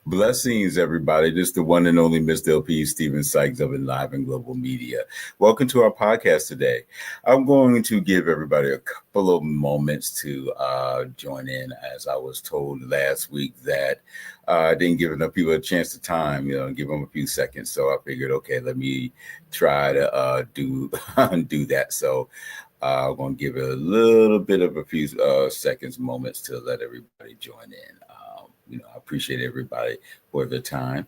Blessings, everybody. This is the one and only Mr. LP Stephen Sykes of Enliven Global Media. Welcome to our podcast today. I'm going to give everybody a couple of moments to join in, as I was told last week that I didn't give enough people a chance to time, give them a few seconds. So I figured, okay, let me try to do do that. So I'm going to give it a little bit of a few seconds, moments to let everybody join in. I appreciate everybody for the time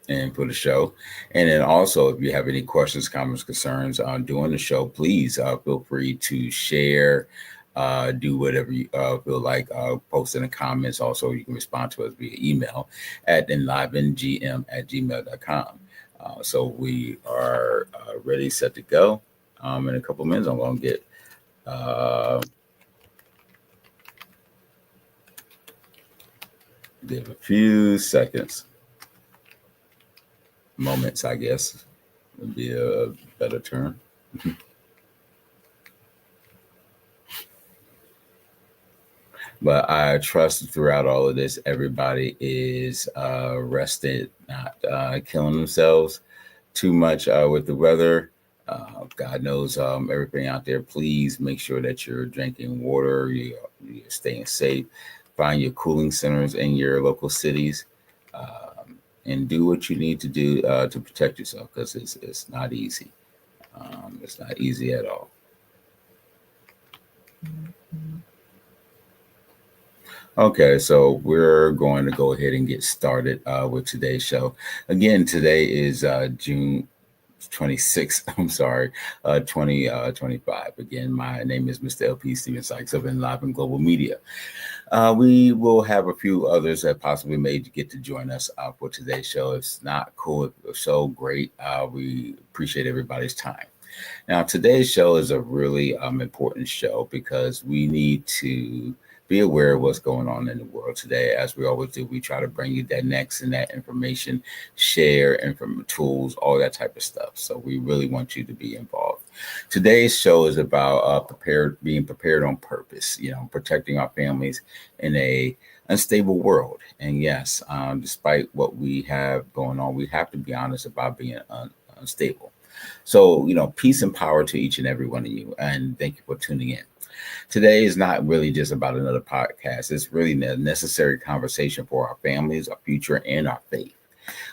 and for the show. And then also, if you have any questions, comments, concerns on doing the show, please feel free to share, do whatever you feel like, post in the comments. Also, you can respond to us via email at enlivengm@gmail.com. So we are ready, set to go. In a couple of minutes, I'm going to get give a few seconds, moments, I guess would be a better term. But I trust throughout all of this, everybody is rested, not killing themselves too much with the weather. God knows everything out there. Please make sure that you're drinking water, you're staying safe. Find your cooling centers in your local cities, and do what you need to do to protect yourself, because it's not easy. It's not easy at all. Okay, so we're going to go ahead and get started with today's show. Again, today is June 26th, 2025. Again, my name is Mr. LP Stephen Sykes of Enliven Global Media. We will have a few others that possibly may get to join us for today's show. It's not cool, it's so great. We appreciate everybody's time. Now, today's show is a really important show because we need to be aware of what's going on in the world today. As we always do, we try to bring you that next and that information, share information, tools, all that type of stuff. So we really want you to be involved. Today's show is about being prepared on purpose, protecting our families in a unstable world. And yes, despite what we have going on, we have to be honest about being unstable. So, peace and power to each and every one of you. And thank you for tuning in. Today is not really just about another podcast. It's really a necessary conversation for our families, our future, and our faith.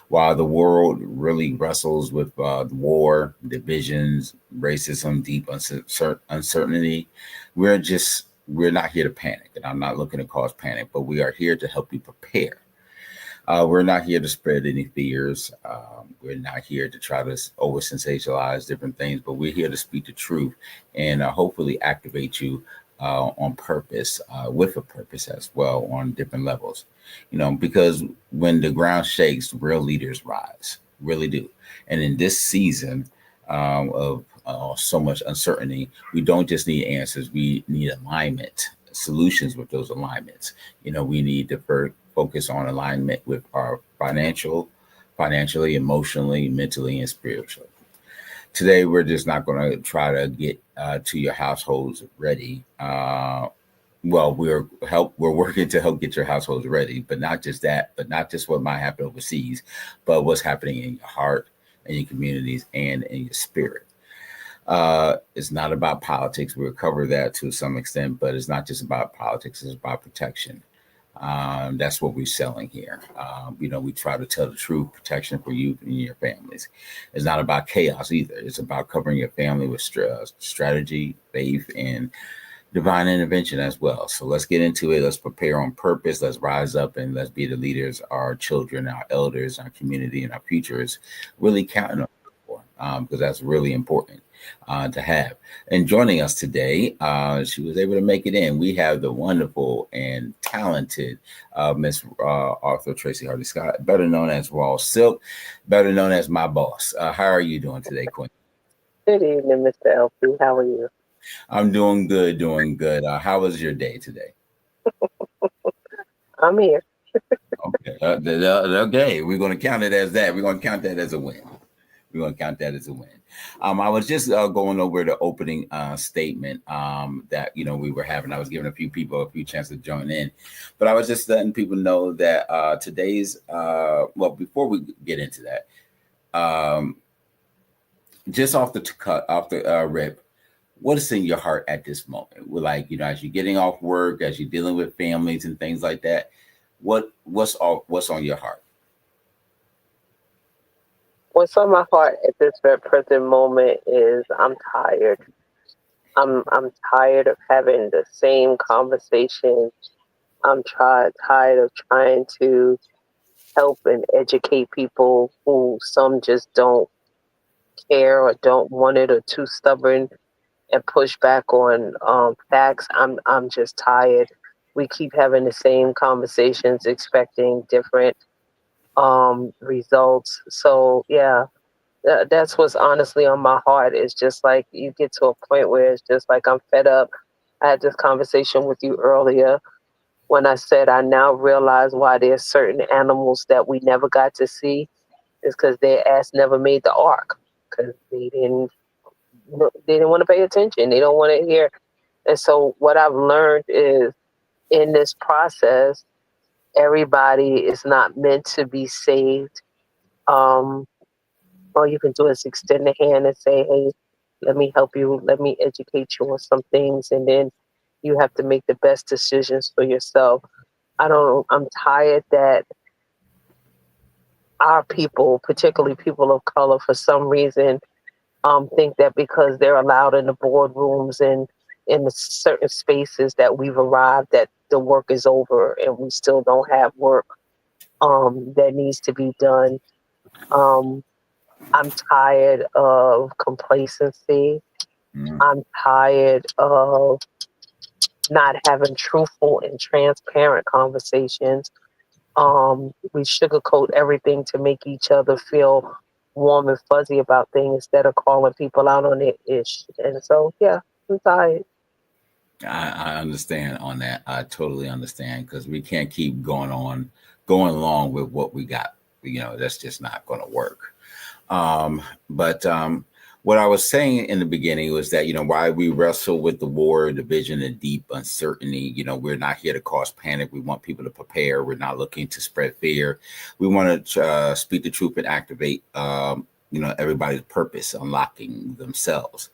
While the world really wrestles with war, divisions, racism, deep uncertainty, we're not here to panic. And I'm not looking to cause panic, but we are here to help you prepare. We're not here to spread any fears. We're not here to try to over sensationalize different things, but we're here to speak the truth and hopefully activate you on purpose, with a purpose as well, on different levels. Because when the ground shakes, real leaders rise, really do. And in this season of so much uncertainty, we don't just need answers, we need alignment, solutions with those alignments. We need to focus on alignment with our financially, emotionally, mentally, and spiritually. Today, we're just not going to try to get to your households ready. We're working to help get your households ready, but not just that, but not just what might happen overseas, but what's happening in your heart, in your communities, and in your spirit. It's not about politics. We'll cover that to some extent, but it's not just about politics. It's about protection. That's what we're selling here. We try to tell the truth, protection for you and your families. It's not about chaos either. It's about covering your family with strategy, faith, and divine intervention as well. So let's get into it. Let's prepare on purpose. Let's rise up and let's be the leaders our children, our elders, our community, and our future is really counting on for, because that's really important to have. And joining us today, she was able to make it in. We have the wonderful and talented Miss Arthur Tracy Hardy Scott, better known as Raw Silk, better known as my boss. How are you doing today, Quinn? Good evening, Mr. LP. How are you? I'm doing good, doing good. How was your day today? I'm here. Okay, okay, we're going to count it as that. We're going to count that as a win. We're going to count that as a win. I was just going over the opening statement that we were having. I was giving a few people a few chances to join in, but I was just letting people know that today's before we get into that, just off the rip, what is in your heart at this moment? Like, as you're getting off work, as you're dealing with families and things like that, what's on your heart? What's on my heart at this very present moment is I'm tired. I'm tired of having the same conversation. Tired of trying to help and educate people who some just don't care or don't want it or too stubborn and push back on facts. I'm just tired. We keep having the same conversations, expecting different results. So yeah, that's what's honestly on my heart. Is just like you get to a point where it's just like I'm fed up. I had this conversation with you earlier when I said I now realize why there's certain animals that we never got to see is because their ass never made the ark because they didn't want to pay attention. They don't want to hear. And so what I've learned is in this process, everybody is not meant to be saved. All you can do is extend a hand and say, hey, let me help you. Let me educate you on some things. And then you have to make the best decisions for yourself. I'm tired that our people, particularly people of color, for some reason, think that because they're allowed in the boardrooms and in the certain spaces that we've arrived, that the work is over and we still don't have work that needs to be done. I'm tired of complacency. I'm tired of not having truthful and transparent conversations. We sugarcoat everything to make each other feel warm and fuzzy about things instead of calling people out on their ish. And so, yeah, I'm tired. I understand on that. I totally understand because we can't keep going along with what we got. That's just not going to work. But what I was saying in the beginning was that, why we wrestle with the war, division, and deep uncertainty. We're not here to cause panic. We want people to prepare. We're not looking to spread fear. We want to speak the truth and activate, everybody's purpose, unlocking themselves.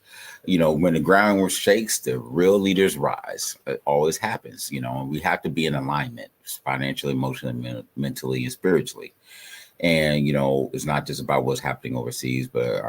When the ground shakes, the real leaders rise. It always happens, and we have to be in alignment financially, emotionally, mentally, and spiritually. And it's not just about what's happening overseas, but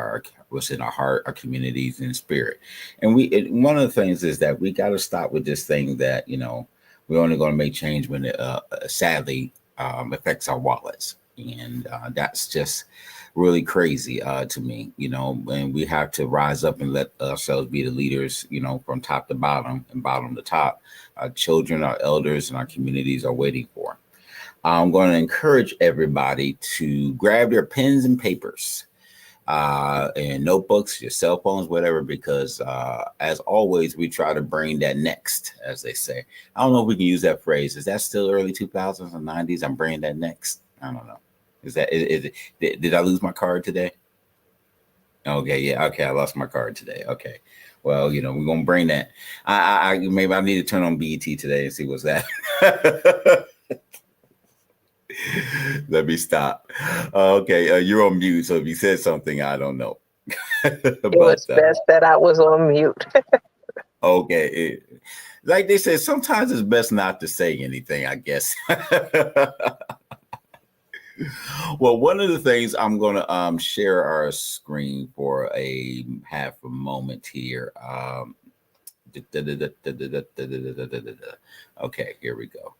what's in our heart, our communities, and spirit. And one of the things is that we got to stop with this thing that we're only going to make change when it sadly affects our wallets, and that's just really crazy to me. And we have to rise up and let ourselves be the leaders, from top to bottom and bottom to top. Our children, our elders, and our communities are waiting for. I'm going to encourage everybody to grab their pens and papers and notebooks, your cell phones, whatever, because as always, we try to bring that next, as they say. I don't know if we can use that phrase. Is that still early 2000s or 90s? I'm bringing that next. I don't know. Is it? Did I lose my card today? Okay, yeah. Okay, I lost my card today. Okay. Well, we're going to bring that. I maybe I need to turn on BET today and see what's that. Let me stop. Okay, you're on mute, so if you said something, I don't know. It was best that I was on mute. Okay. Like they said, sometimes it's best not to say anything, I guess. Well, one of the things I'm going to share our screen for a half a moment here. Okay, here we go.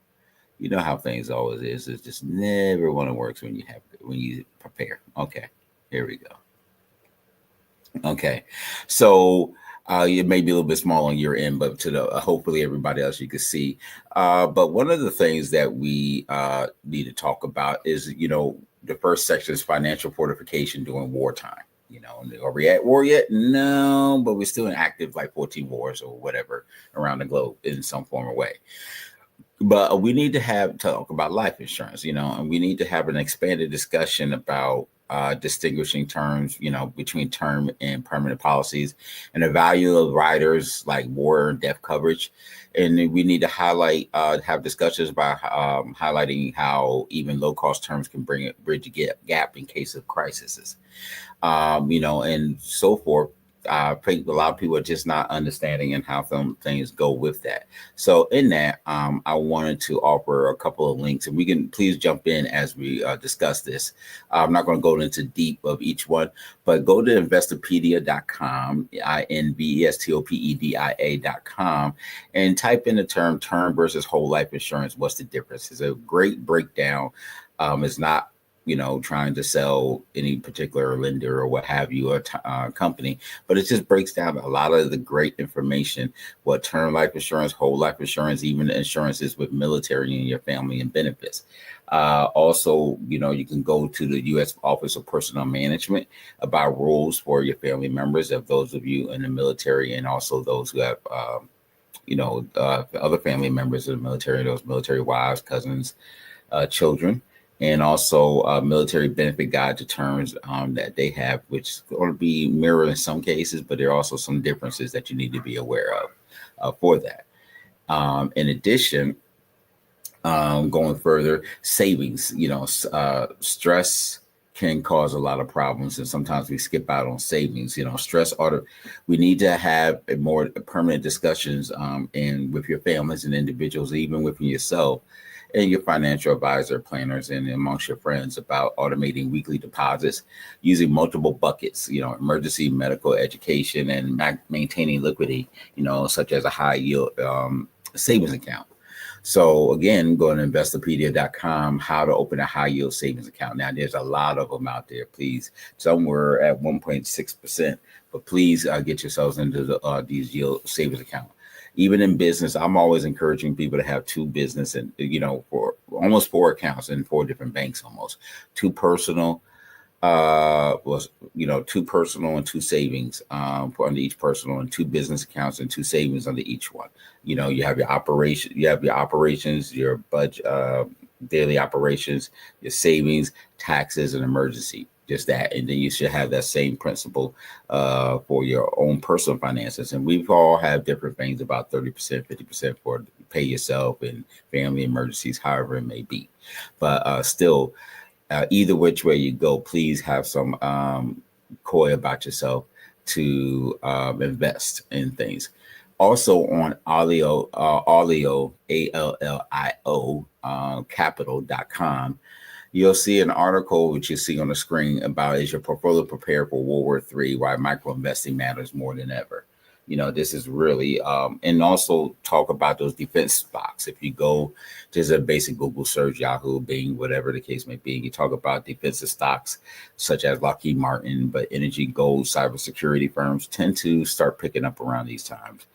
You know how things always is. It just never one of works when you prepare. Okay, here we go. Okay, so it may be a little bit small on your end, but to the hopefully everybody else you can see. But one of the things that we need to talk about is the first section is financial fortification during wartime. Are we at war yet? No, but we're still in active like 14 wars or whatever around the globe in some form or way. But we need to talk about life insurance, and we need to have an expanded discussion about distinguishing terms, between term and permanent policies, and the value of riders like war and death coverage. And then we need to have discussions about highlighting how even low cost terms can bridge a gap in case of crises, and so forth. I think a lot of people are just not understanding and how some things go with that. So in that, I wanted to offer a couple of links, and we can please jump in as we discuss this. I'm not going to go into deep of each one, but go to investopedia.com, INVESTOPEDIA.com, and type in the term versus whole life insurance. What's the difference? It's a great breakdown. It's not trying to sell any particular lender or what have you, or company, but it just breaks down a lot of the great information, what term life insurance, whole life insurance, even the insurances with military and your family and benefits. Also, you can go to the U.S. Office of Personnel Management about rules for your family members, of those of you in the military, and also those who have, other family members of the military, those military wives, cousins, children, and also military benefit guide to terms that they have, which is going to be mirrored in some cases, but there are also some differences that you need to be aware of for that. In addition, going further, savings, stress can cause a lot of problems, and sometimes we skip out on savings. We need to have a more permanent discussions and with your families and individuals, even within yourself and your financial advisor, planners, and amongst your friends, about automating weekly deposits using multiple buckets, emergency, medical, education, and maintaining liquidity, such as a high yield savings account. So again, go to investopedia.com, how to open a high yield savings account. Now, there's a lot of them out there. Please, somewhere at 1.6%, but please get yourselves into these yield savings account. Even in business, I'm always encouraging people to have two business and, for almost 4 accounts in 4 different banks, almost 2 personal, was 2 personal and 2 savings for under each personal, and 2 business accounts and 2 savings under each one. You have your operations, your budget, daily operations, your savings, taxes, and emergency. Just that, and then you should have that same principle for your own personal finances. And we've all have different things, about 30%, 50% for pay yourself and family emergencies, however it may be. But still, either which way you go, please have some coy about yourself to invest in things. Also on Allio, ALLIO, capital.com, you'll see an article which you see on the screen about, is your portfolio prepared for World War III, why micro investing matters more than ever. This is really, and also talk about those defense stocks. If you go just a basic Google search, Yahoo, Bing, whatever the case may be, you talk about defensive stocks such as Lockheed Martin, but energy, gold, cybersecurity firms tend to start picking up around these times.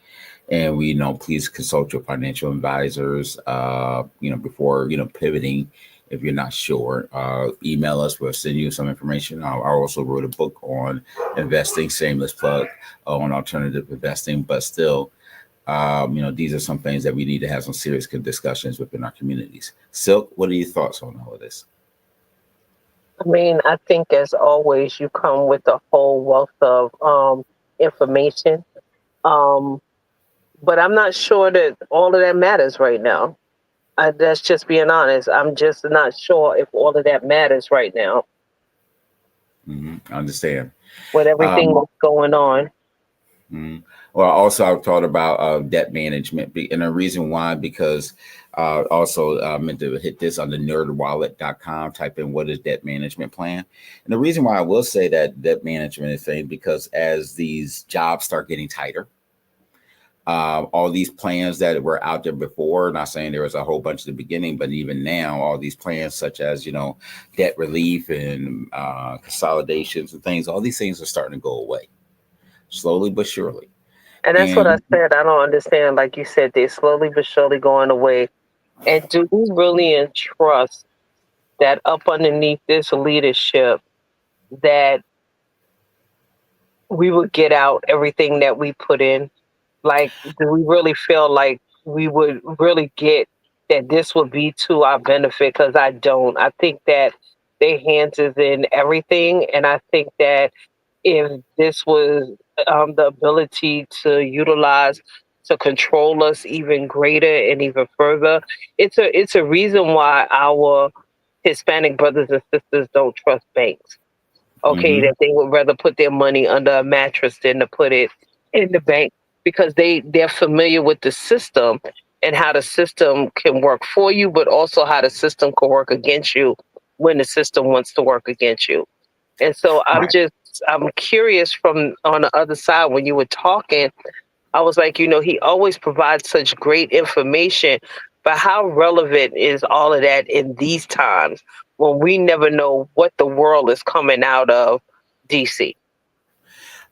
And please consult your financial advisors, before, pivoting. If you're not sure, email us. We'll send you some information. I also wrote a book on investing, shameless plug, on alternative investing. But still, these are some things that we need to have some serious discussions within our communities. Silk, what are your thoughts on all of this? I mean, I think as always, you come with a whole wealth of information. But I'm not sure that all of that matters right now. That's just being honest. I'm just not sure if all of that matters right now. I understand. With everything that's going on. Well, also I've thought about debt management, and the reason why, because also meant to hit this on the nerdwallet.com, type in what is debt management plan. And the reason why I will say that debt management is saying, because as these jobs start getting tighter, all these plans that were out there before, not saying there was a whole bunch at the beginning, but even now, all these plans such as, debt relief and consolidations and things, all these things are starting to go away slowly but surely. And that's what I said. I don't understand. Like you said, they're slowly but surely going away. And do we really entrust that up underneath this leadership that we would get out everything that we put in? Like, do we really feel like we would really get that this would be to our benefit? Because I don't. I think that their hands is in everything. And I think that if this was the ability to utilize to control us even greater and even further, it's a reason why our Hispanic brothers and sisters don't trust banks. Okay, Mm-hmm. that they would rather put their money under a mattress than to put it in the bank because they're familiar with the system and how the system can work for you, but also how the system can work against you when the system wants to work against you. And so Right. I'm curious from on the other side when you were talking, I was like, he always provides such great information, but how relevant is all of that in these times when we never know what the world is coming out of DC?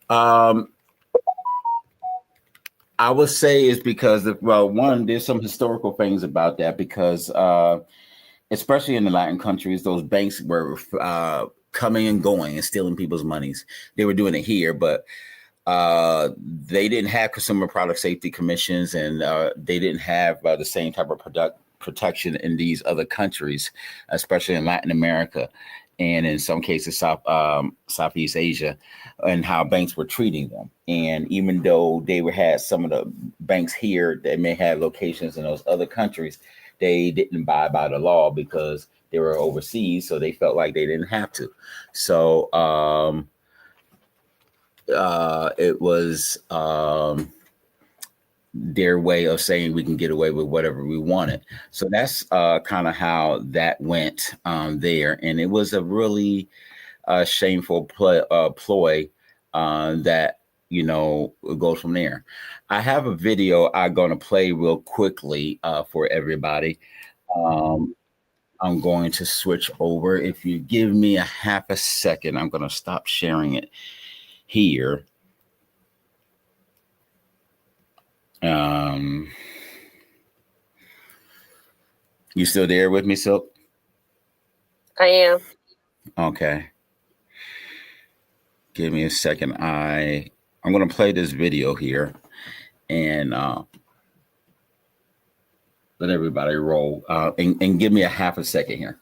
Um, I would say it's because of, well, one, there's some historical things about that because especially in the Latin countries, those banks were coming and going and stealing people's monies. They were doing it here, but they didn't have consumer product safety commissions, and they didn't have the same type of protection in these other countries, especially in Latin America and in some cases Southeast Asia, and how banks were treating them. And even though they were had some of the banks here that may have locations in those other countries, they didn't abide by the law because they were overseas, so they felt like they didn't have to. So it was their way of saying we can get away with whatever we wanted. So that's kind of how that went there. And it was a really shameful ploy that, goes from there. I have a video I'm going to play real quickly for everybody. Um, I'm going to switch over. If you give me a half a second, I'm going to stop sharing it here. Um, you still there with me, Silk? I am. Okay. Give me a second. I'm gonna play this video here and let everybody roll. And give me a half a second here.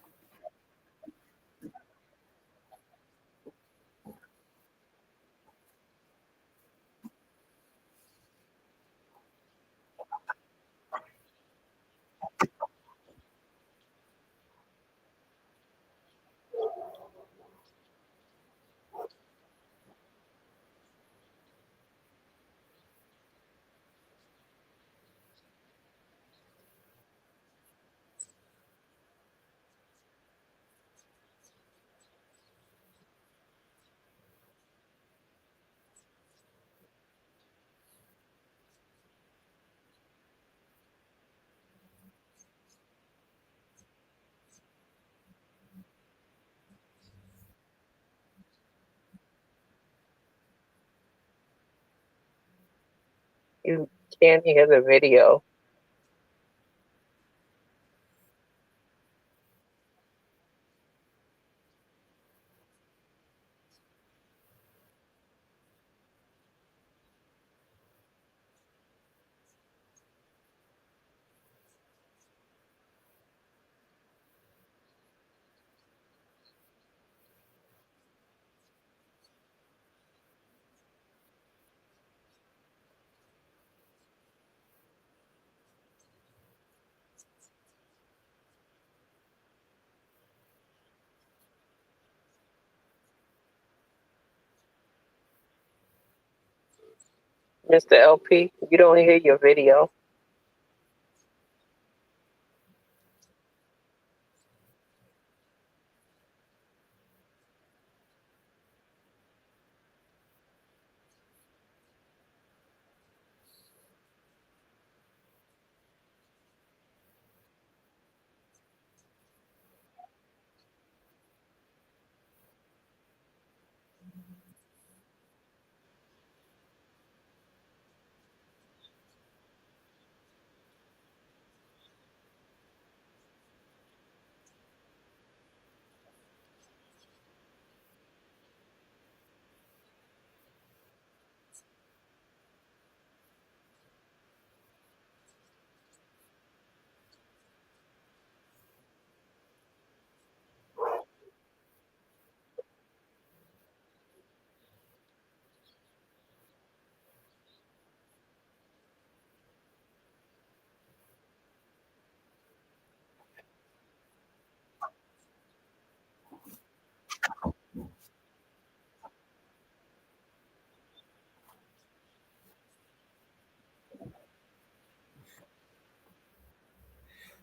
You can't hear the video. Mr. LP, you don't hear your video.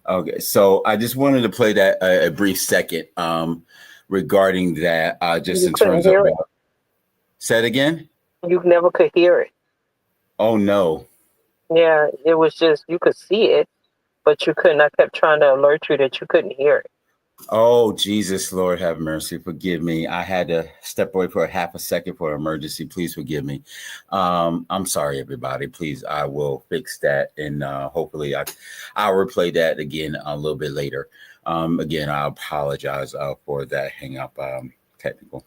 Okay, so I just wanted to play that a brief second regarding that, just You in couldn't terms of hear it. say it again. You never could hear it. Oh no. Yeah, it was just you could see it, but you couldn't. I kept trying to alert you that you couldn't hear it. Oh, Jesus, Lord have mercy. Forgive me. I had to step away for a half a second for an emergency. Please forgive me. I'm sorry, everybody. Please, I will fix that. And hopefully I'll replay that again a little bit later. Again, I apologize for that hang up technical.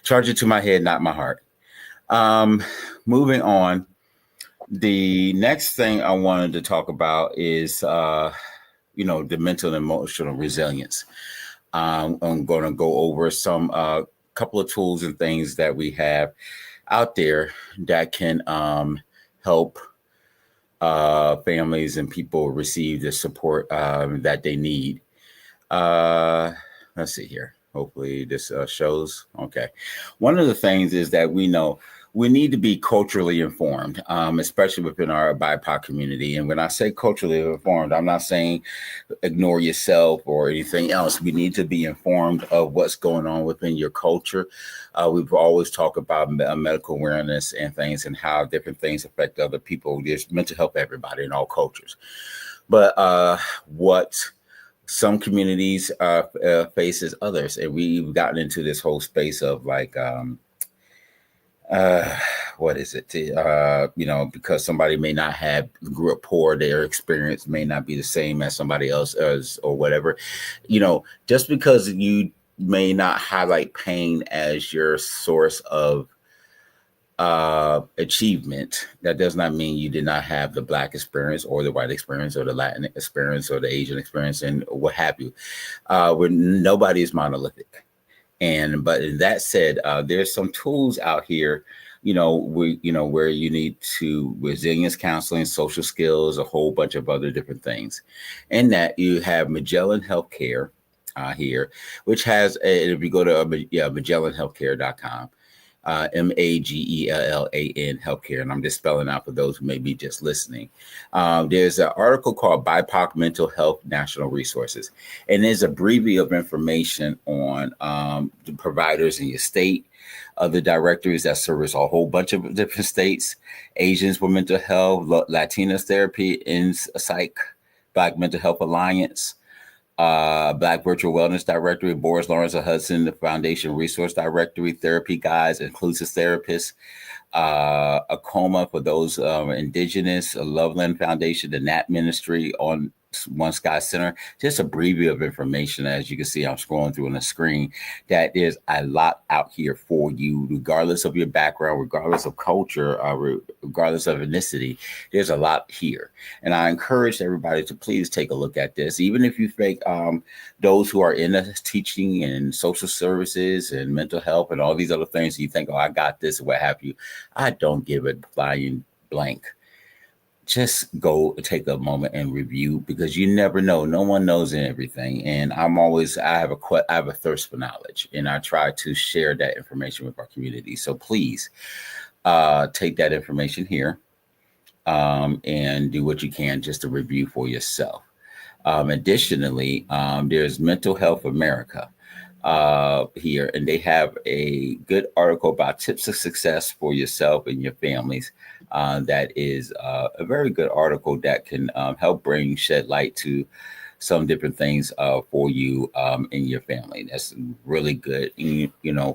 Charge it to my head, not my heart. Moving on. The next thing I wanted to talk about is, the mental and emotional resilience. I'm going to go over some couple of tools and things that we have out there that can help families and people receive the support that they need. Uh, let's see here. Hopefully, this shows. Okay. One of the things is that we know we need to be culturally informed, especially within our BIPOC community. And when I say culturally informed, I'm not saying ignore yourself or anything else. We need to be informed of what's going on within your culture. We've always talked about medical awareness and things and how different things affect other people. There's mental health, everybody in all cultures. But what some communities faces others, and we've gotten into this whole space of like uh what is it, because somebody may not have grew up poor, their experience may not be the same as somebody else's or whatever. Just because you may not highlight pain as your source of achievement, that does not mean you did not have the Black experience or the white experience or the Latin experience or the Asian experience and what have you. Where nobody is monolithic. But in that said, there's some tools out here, where you need to resilience counseling, social skills, a whole bunch of other different things. And that you have Magellan Healthcare here, which has if you go to MagellanHealthcare.com, Magellan healthcare. And I'm just spelling out for those who may be just listening. There's an article called BIPOC Mental Health National Resources. And there's a brevity of information on the providers in your state, other directories that service a whole bunch of different states, Asians for mental health, Latinos therapy in psych, Black Mental Health Alliance, Black Virtual Wellness Directory, Boris Lawrence of Hudson, the Foundation Resource Directory, Therapy Guides, Inclusive Therapists, a coma for those indigenous, a Loveland Foundation, the Nat Ministry on One Sky Center. Just a preview of information. As you can see, I'm scrolling through on the screen. That is a lot out here for you, regardless of your background, regardless of culture, regardless of ethnicity. There's a lot here, and I encourage everybody to please take a look at this, even if you think those who are in the teaching and social services and mental health and all these other things. You think, oh, I got this, or what have you. I don't give a flying blank. Just go take a moment and review, because you never know. No one knows everything. And I have a thirst for knowledge, and I try to share that information with our community. So please take that information here and do what you can just to review for yourself. Additionally, there's Mental Health America here, and they have a good article about tips of success for yourself and your families. That is a very good article that can help shed light to some different things for you and your family. That's really good,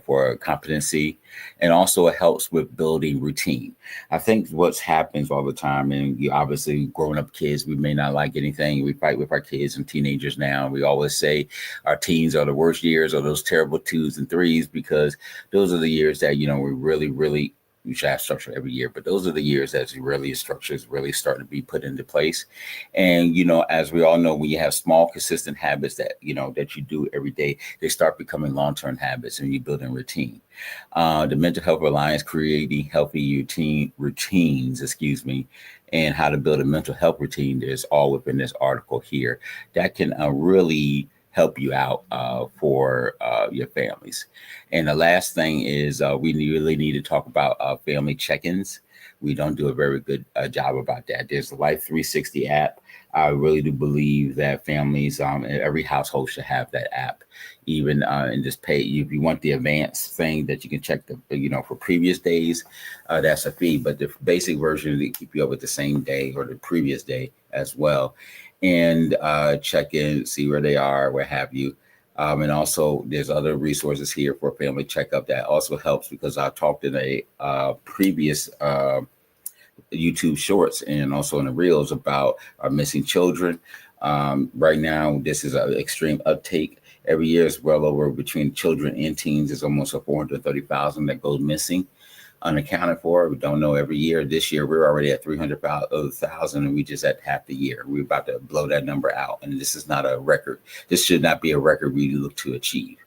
for competency, and also it helps with building routine. I think what happens all the time, and you obviously growing up kids, we may not like anything. We fight with our kids and teenagers now. We always say our teens are the worst years, or those terrible 2s and 3s, because those are the years that, we really we should have structure every year, but those are the years that really structure is really starting to be put into place. And, as we all know, when you have small, consistent habits that, that you do every day, they start becoming long-term habits, and you build in routine. The Mental Health Alliance, creating healthy routines, and how to build a mental health routine. There's all within this article here that can really help you out for your families. And the last thing is we really need to talk about family check-ins. We don't do a very good job about that. There's the Life 360 app. I really do believe that families, every household should have that app, even and just pay. If you want the advanced thing that you can check for previous days, that's a fee. But the basic version they keep you up with the same day or the previous day as well, and check in, see where they are, what have you. And also, there's other resources here for family checkup that also helps because I talked in a previous YouTube shorts and also in the reels about our missing children. Right now, this is an extreme uptake. Every year is well over between children and teens. There's almost a 430,000 that goes missing, unaccounted for. We don't know every year. This year, we're already at 300,000 and we just at half the year. We're about to blow that number out. And this is not a record. This should not be a record we look to achieve.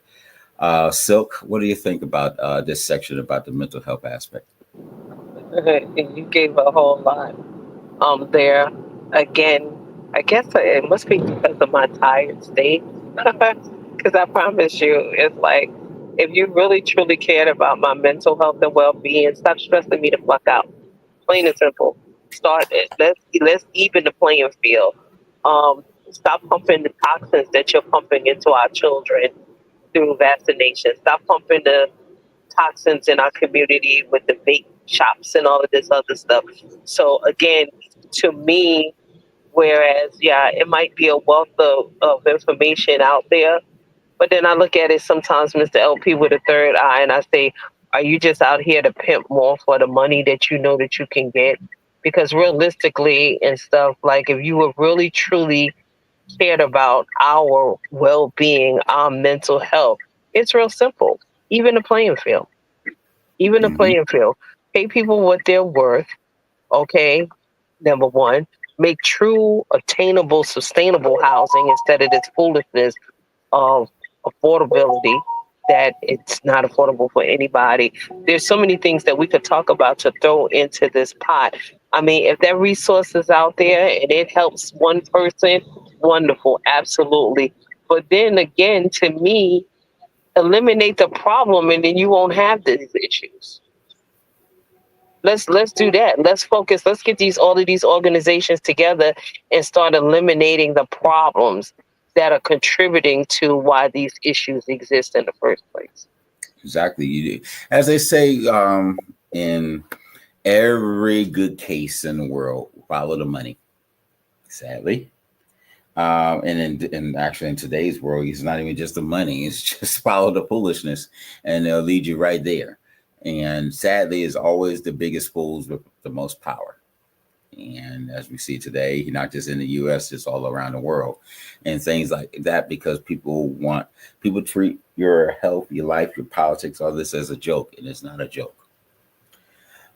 Silk, what do you think about this section about the mental health aspect? You gave a whole lot there. Again, I guess it must be because of my tired state. Because I promise you, it's like if you really truly cared about my mental health and well being, stop stressing me the fuck out. Plain and simple. Start it. Let's even the playing field. Stop pumping the toxins that you're pumping into our children through vaccination. Stop pumping the toxins in our community with the vape shops and all of this other stuff. So again, to me, whereas yeah, it might be a wealth of information out there, but then I look at it sometimes, Mr. LP, with a third eye, and I say, are you just out here to pimp more for the money that you know that you can get? Because realistically and stuff, like if you were really truly cared about our well-being, our mental health, it's real simple. Even the playing field. Even the Mm-hmm. playing field. Pay people what they're worth, okay? Number one. Make true, attainable, sustainable housing instead of this foolishness of affordability that it's not affordable for anybody. There's so many things that we could talk about to throw into this pot. I mean, if that resource is out there and it helps one person, wonderful, absolutely. But then again, to me, eliminate the problem and then you won't have these issues. Let's do that. Let's focus. Let's get all of these organizations together and start eliminating the problems that are contributing to why these issues exist in the first place. Exactly. As they say in every good case in the world, follow the money. Sadly, and actually in today's world, it's not even just the money; it's just follow the foolishness, and they'll lead you right there. And sadly, is always the biggest fools with the most power. And as we see today, not just in the U.S., just all around the world, and things like that, because people treat your health, your life, your politics, all this as a joke, and it's not a joke.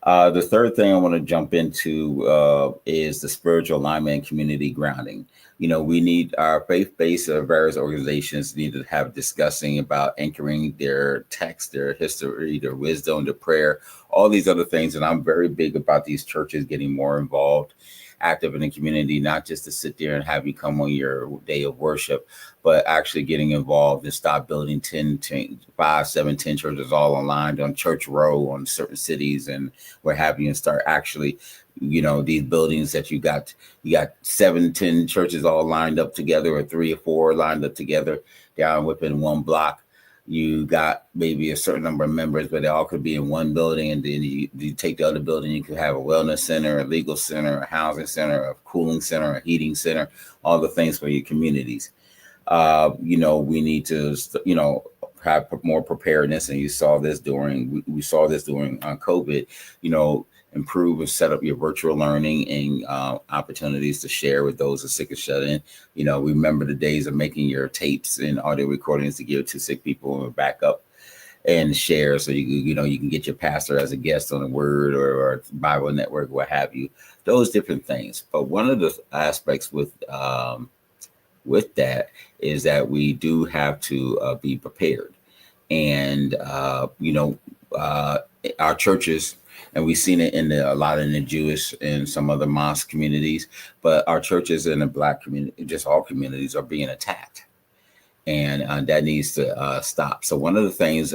The third thing I want to jump into is the spiritual alignment and community grounding. We need our faith-based various organizations need to have discussing about anchoring their text, their history, their wisdom, their prayer, all these other things. And I'm very big about these churches getting more involved, active in the community, not just to sit there and have you come on your day of worship, but actually getting involved and stop building 5, 7, 10 churches all aligned on Church Row on certain cities and what have you, and start actually, these buildings that you got 7, 10 churches all lined up together, or 3 or 4 lined up together down within one block. You got maybe a certain number of members, but they all could be in one building. And then you take the other building, you could have a wellness center, a legal center, a housing center, a cooling center, a heating center, all the things for your communities. We need to, have more preparedness. And you saw this we saw this during COVID, improve and set up your virtual learning and opportunities to share with those who are sick and shut in. Remember the days of making your tapes and audio recordings to give to sick people and back up and share. So you can get your pastor as a guest on a Word or Bible Network, what have you, those different things. But one of the aspects with that is that we do have to be prepared. And, our churches, and we've seen it a lot in the Jewish and some other mosque communities, but our churches in the Black community, just all communities, are being attacked. And that needs to stop. So one of the things,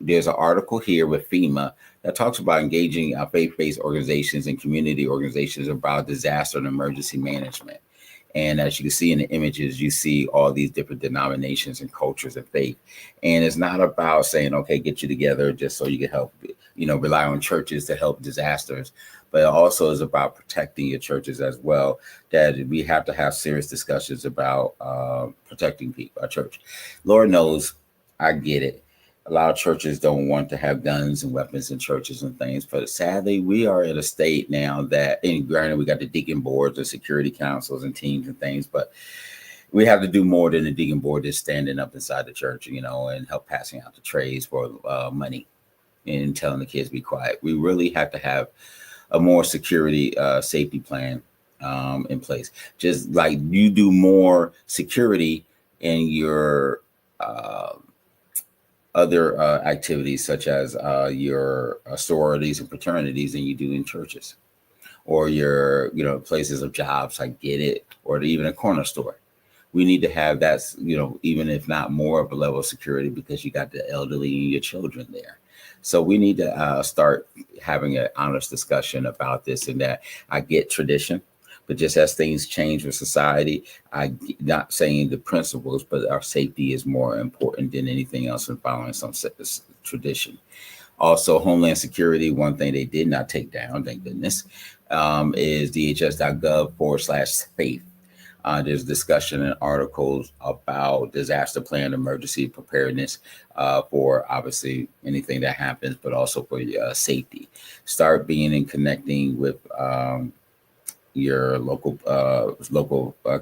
there's an article here with FEMA that talks about engaging faith-based organizations and community organizations about disaster and emergency management. And as you can see in the images, you see all these different denominations and cultures and faith. And it's not about saying, okay, get you together just so you can help, rely on churches to help disasters. But it also is about protecting your churches as well, that we have to have serious discussions about protecting people, our church. Lord knows, I get it. A lot of churches don't want to have guns and weapons in churches and things, but sadly, we are in a state now that, and granted, we got the deacon boards and security councils and teams and things, but we have to do more than the deacon board just standing up inside the church, and help passing out the trays for money and telling the kids be quiet. We really have to have a more security safety plan in place. Just like you do more security in your other activities, such as your sororities and fraternities, than you do in churches or your places of jobs. I get it, or even a corner store. We need to have that, even if not more of a level of security, because you got the elderly and your children there. So we need to start having an honest discussion about this, and that I get tradition, but just as things change with society, I'm not saying the principles, but our safety is more important than anything else in following some tradition. Also, Homeland Security, one thing they did not take down, thank goodness, is dhs.gov/faith. There's discussion and articles about disaster plan, emergency preparedness for obviously anything that happens, but also for safety. Start being and connecting with your local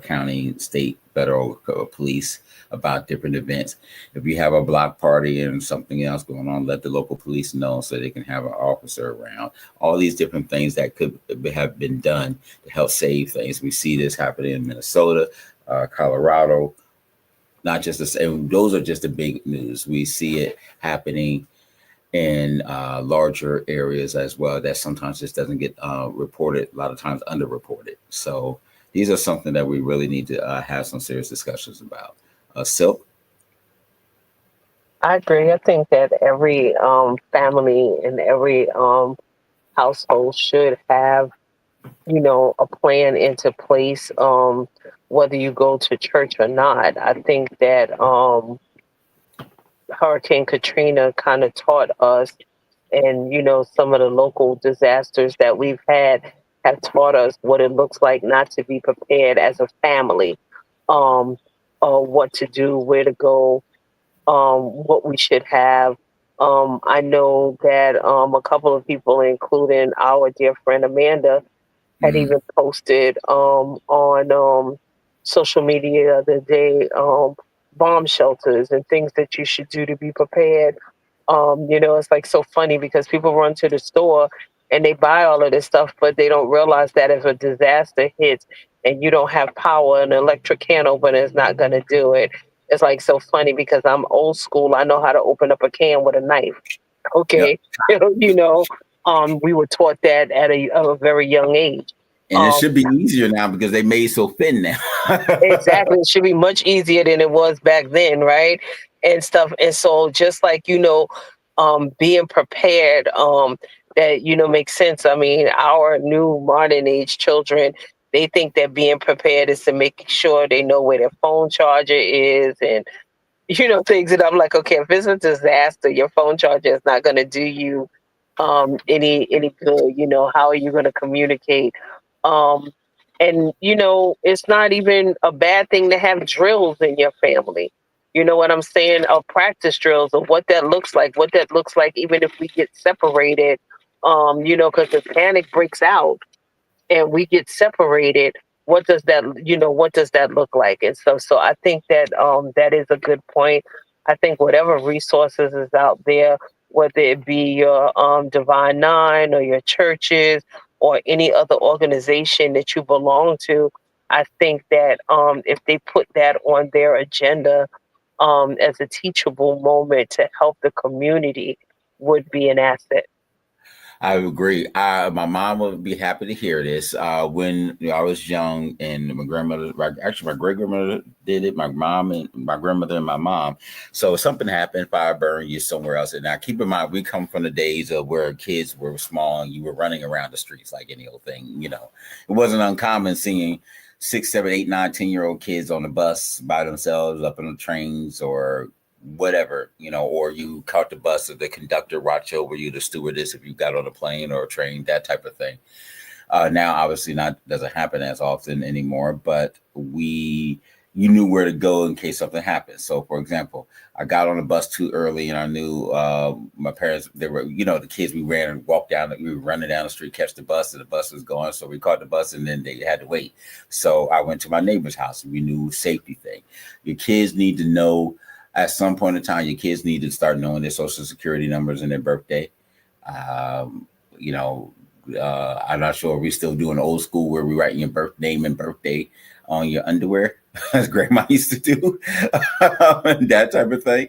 county, state, federal police about different events. If you have a block party and something else going on, let the local police know so they can have an officer around. All these different things that could have been done to help save things. We see this happening in Minnesota, Colorado, not just the same. Those are just the big news. We see it happening in larger areas as well that sometimes just doesn't get reported, a lot of times underreported. So these are something that we really need to have some serious discussions about. Silk? I agree. I think that every family and every household should have, a plan into place, whether you go to church or not. I think that Hurricane Katrina kind of taught us, and some of the local disasters that we've had have taught us what it looks like not to be prepared as a family, um, what to do, where to go, what we should have. I know that a couple of people, including our dear friend Amanda, had Mm. even posted on social media the other day, bomb shelters and things that you should do to be prepared. It's like so funny because people run to the store and they buy all of this stuff, but they don't realize that if a disaster hits and you don't have power, an electric can opener is not going to do it. It's like so funny because I'm old school. I know how to open up a can with a knife. Yep. Okay, we were taught that at a very young age. And it Um, should be easier now because they made so thin now. Exactly. It should be much easier than it was back then, right? And stuff. And so just like, being prepared, that, makes sense. I mean, our new modern age children, they think that being prepared is to make sure they know where their phone charger is and, things. And I'm like, okay, if it's a disaster, your phone charger is not gonna do you any good. How are you gonna communicate? Um and it's not even a bad thing to have drills in your family. You know what I'm saying? Or practice drills of what that looks like, even if we get separated, because the panic breaks out and we get separated, what does that look like? And so I think that that is a good point. I think whatever resources is out there, whether it be your Divine Nine or your churches or any other organization that you belong to, I think that if they put that on their agenda as a teachable moment to help the community, would be an asset. I agree. My mom would be happy to hear this. When I was young, and my grandmother, actually my great grandmother did it. My mom and my grandmother and my mom. So if something happened, fire burn you somewhere else. And now keep in mind, we come from the days of where kids were small and you were running around the streets like any old thing. It wasn't uncommon seeing 6, 7, 8, 9, 10-year-old kids on the bus by themselves, up on the trains or whatever, or you caught the bus, or the conductor watch over you, the stewardess, if you got on a plane or a train, that type of thing. Now, obviously, not doesn't happen as often anymore, but you knew where to go in case something happened. So, for example, I got on the bus too early, and I knew my parents. They were, the kids. We ran and walked down. We were running down the street, catch the bus, and the bus was going. So we caught the bus, and then they had to wait. So I went to my neighbor's house, and we knew safety thing. Your kids need to know. At some point in time, your kids need to start knowing their social security numbers and their birthday. Um, you know, I'm not sure if we still doing old school where we writing your birth name and birthday on your underwear, as grandma used to do, that type of thing.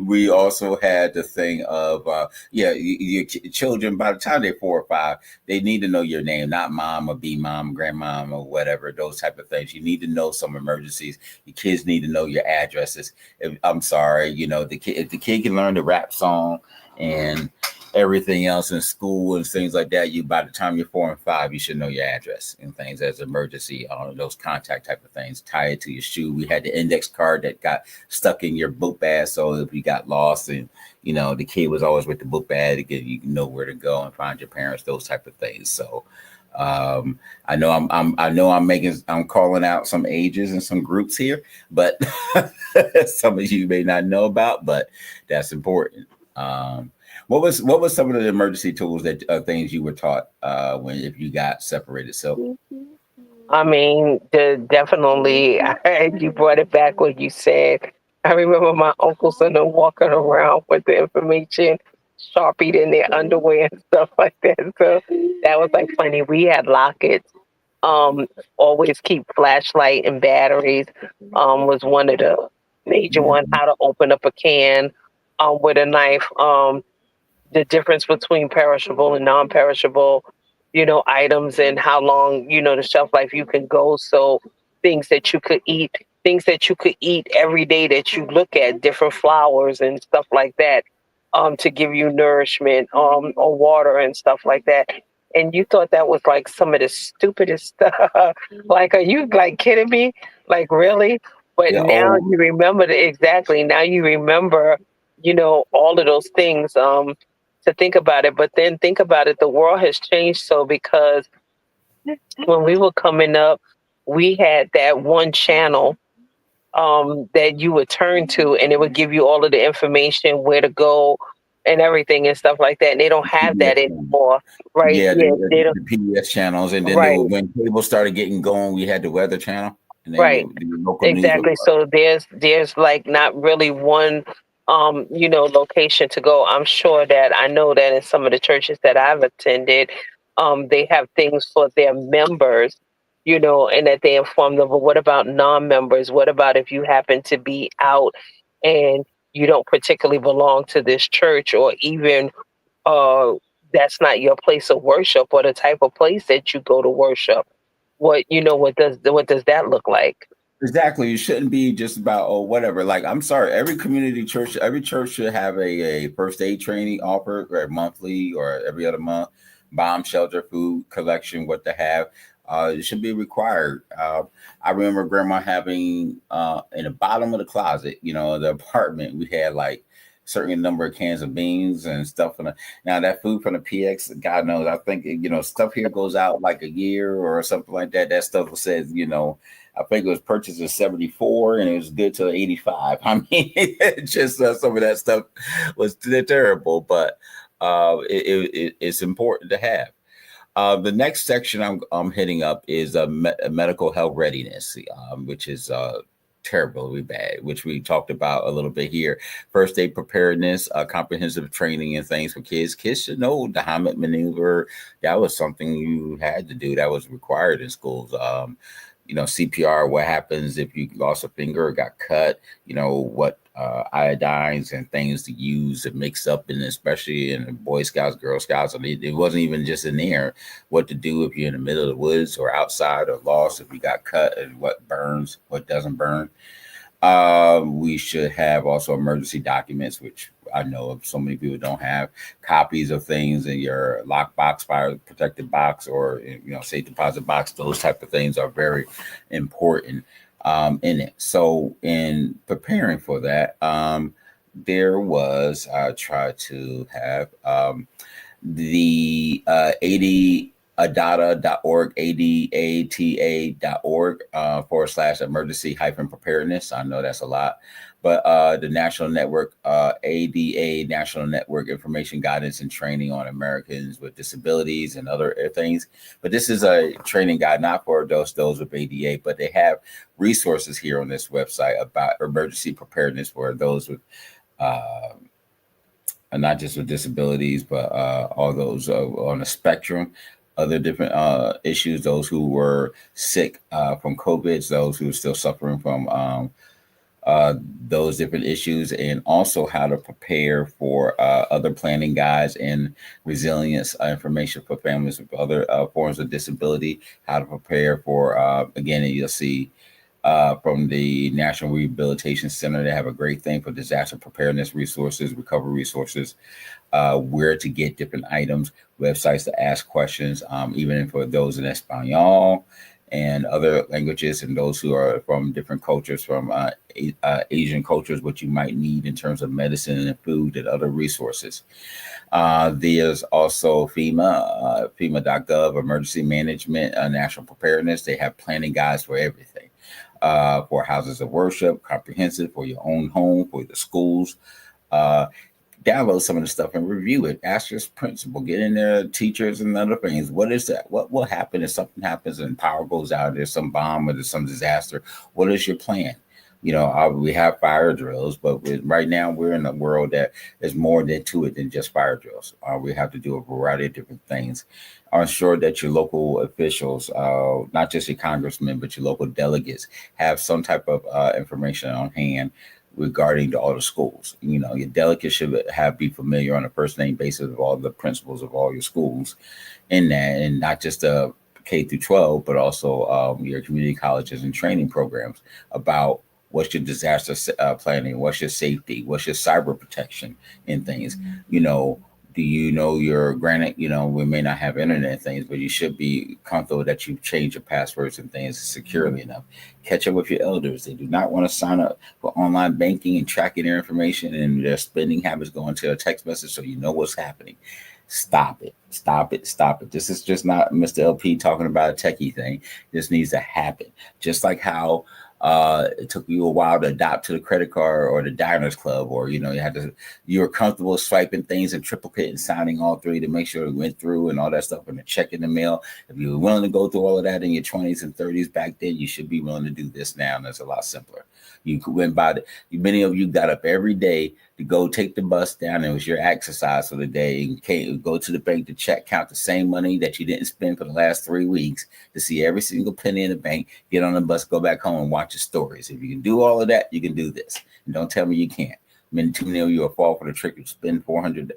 We also had the thing of, your children, by the time they're 4 or 5, they need to know your name, not mom or B mom, grandmom or whatever, those type of things. You need to know some emergencies. Your kids need to know your addresses. I'm sorry, if the kid can learn the rap song and everything else in school and things like that, by the time you're 4 and 5, you should know your address and things as emergency, those contact type of things. Tie it to your shoe. We had the index card that got stuck in your book bag, so if you got lost and the kid was always with the book bag to get you know where to go and find your parents, those type of things. So I know I'm calling out some ages and some groups here, but some of you may not know about, but that's important. What was some of the emergency tools that things you were taught when if you got separated? So I mean, definitely, you brought it back what you said. I remember my uncles and them walking around with the information sharpied in their underwear and stuff like that. So that was like funny. We had lockets. Um, Always keep flashlight and batteries. Was one of the major ones. How to open up a can with a knife. The difference between perishable and non-perishable, items and how long, the shelf life you can go. So things that you could eat every day that you look at, different flowers and stuff like that, to give you nourishment, or water and stuff like that. And you thought that was like some of the stupidest stuff. Like, are you like kidding me? Like, really? But yeah, now oh you remember exactly. Now you remember, all of those things. To think about it. But then think about it, the world has changed so because when we were coming up, we had that one channel that you would turn to and it would give you all of the information, where to go and everything and stuff like that. And they don't have that anymore, right? yeah, Yeah, they don't. the PBS channels, and then Right, when cable started getting going, we had the Weather Channel, and then right. the local news Exactly. report. So there's like not really one location to go. I'm sure that I know that in some of the churches that I've attended, they have things for their members, and that they inform them. But what about non-members? What about if you happen to be out and you don't particularly belong to this church, or even uh that's not your place of worship or the type of place that you go to worship? What does that look like? Exactly. You shouldn't be just about whatever. Like, I'm sorry, every church should have a first aid training offered, or monthly or every other month. Bomb shelter, food collection, what to have. It should be required. I remember grandma having in the bottom of the closet, the apartment, we had like certain number of cans of beans and stuff. Now that food from the PX, God knows, I think stuff here goes out like a year or something like that. That stuff says, I think it was purchased in 74 and it was good till 85. I mean, just some of that stuff was terrible, but it's important to have. The next section I'm hitting up is medical health readiness, which is terribly bad, which we talked about a little bit here. First aid preparedness, comprehensive training and things for kids. Kids should know the Heimlich maneuver. That was something you had to do. That was required in schools. CPR, what happens if you lost a finger or got cut, what iodines and things to use to mix up, and especially in the Boy Scouts, Girl Scouts. It wasn't even just in there, what to do if you're in the middle of the woods or outside or lost, if you got cut, and what burns, what doesn't burn. We should have also emergency documents, which I know of so many people don't have copies of things in your lockbox, fire protected box, or safe deposit box. Those type of things are very important in it. So in preparing for that, there was I tried to have the adata.org, adata.org / emergency hyphen preparedness. I know that's a lot, but the national network, ADA, National Network Information Guidance and Training on Americans with Disabilities and other things. But this is a training guide, not for those with ADA, but they have resources here on this website about emergency preparedness for those with not just with disabilities, but all those on the spectrum, other different issues, those who were sick from COVID, those who are still suffering from those different issues, and also how to prepare for other planning guides and resilience information for families with other forms of disability, how to prepare for, again, you'll see from the National Rehabilitation Center. They have a great thing for disaster preparedness resources, recovery resources, where to get different items, websites to ask questions, even for those in Espanol and other languages, and those who are from different cultures, from Asian cultures, what you might need in terms of medicine and food and other resources. There's also FEMA, FEMA.gov, emergency management, national preparedness. They have planning guides for everything. For houses of worship, comprehensive for your own home, for the schools. Download some of the stuff and review it. Ask your principal, get in there, teachers and other things. What is that? What will happen if something happens and power goes out, there's some bomb or there's some disaster? What is your plan? We have fire drills, but right now we're in a world that is more to it than just fire drills. We have to do a variety of different things. Ensure that your local officials, not just your congressmen, but your local delegates, have some type of information on hand regarding to all the schools. Your delegates should be familiar on a first name basis of all the principals of all your schools in that, and not just the K through 12, but also your community colleges and training programs about what's your disaster planning, what's your safety, what's your cyber protection and things. Do you know your, granted, we may not have internet things, but you should be comfortable that you've changed your passwords and things securely enough. Catch up with your elders. They do not want to sign up for online banking and tracking their information and their spending habits going to a text message so you know what's happening. Stop it. Stop it. Stop it. This is just not Mr. LP talking about a techie thing. This needs to happen. Just like how it took you a while to adopt to the credit card or the diners club, or you were comfortable swiping things in triplicate and signing all three to make sure it went through and all that stuff, and the check in the mail. If you were willing to go through all of that in your 20s and 30s back then, you should be willing to do this now, and it's a lot simpler. You went by many of you got up every day to go take the bus down. It was your exercise for the day. You can't go to the bank to count the same money that you didn't spend for the last 3 weeks, to see every single penny in the bank, get on the bus, go back home and watch your stories. If you can do all of that, you can do this. And don't tell me you can't. Too many of you will fall for the trick to spend $400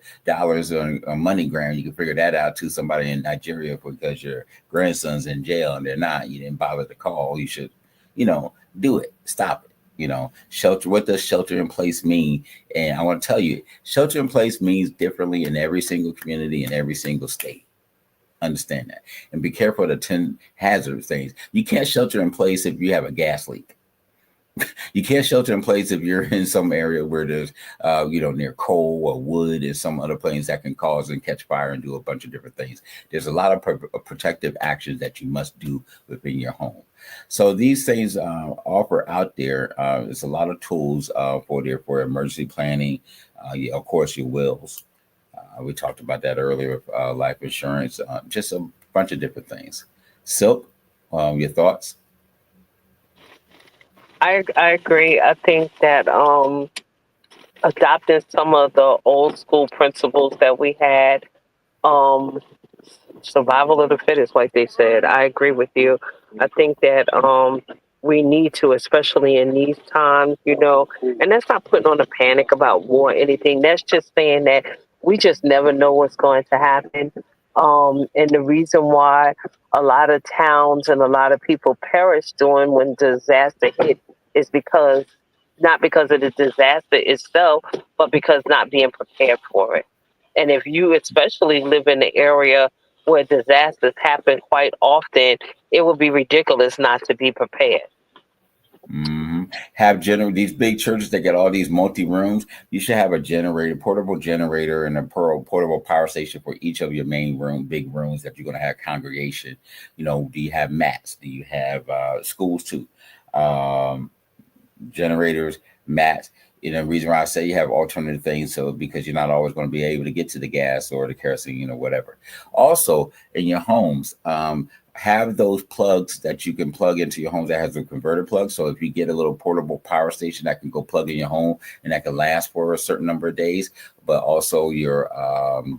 on MoneyGram. You can figure that out to somebody in Nigeria because your grandson's in jail and they're not. You didn't bother to call. You should, do it. Stop it. Shelter. What does shelter in place mean? And I want to tell you, shelter in place means differently in every single community in every single state. Understand that, and be careful of the 10 hazard things. You can't shelter in place if you have a gas leak. You can't shelter in place if you're in some area where there's, near coal or wood and some other places that can cause and catch fire and do a bunch of different things. There's a lot of protective actions that you must do within your home. So these things offer out there. There's a lot of tools for emergency planning. Of course, your wills. We talked about that earlier. Life insurance. Just a bunch of different things. Silk, your thoughts? I agree. I think that adopting some of the old school principles that we had, um, Survival of the fittest, like they said. I agree with you. I think that we need to, especially in these times, and that's not putting on a panic about war or anything. That's just saying that we just never know what's going to happen. And the reason why a lot of towns and a lot of people perish during when disaster hit is because not because of the disaster itself, but because not being prepared for it. And if you especially live in the area where disasters happen quite often, it would be ridiculous not to be prepared. Hmm. Have these big churches that get all these multi rooms. You should have a generator, portable generator, and a portable power station for each of your main big rooms that you're going to have congregation. Do you have mats? Do you have schools too? Um, Generators, mats. Reason why I say you have alternative things, so because you're not always going to be able to get to the gas or the kerosene, whatever. Also, in your homes, have those plugs that you can plug into your homes that has a converter plug. So if you get a little portable power station that can go plug in your home and that can last for a certain number of days, but also your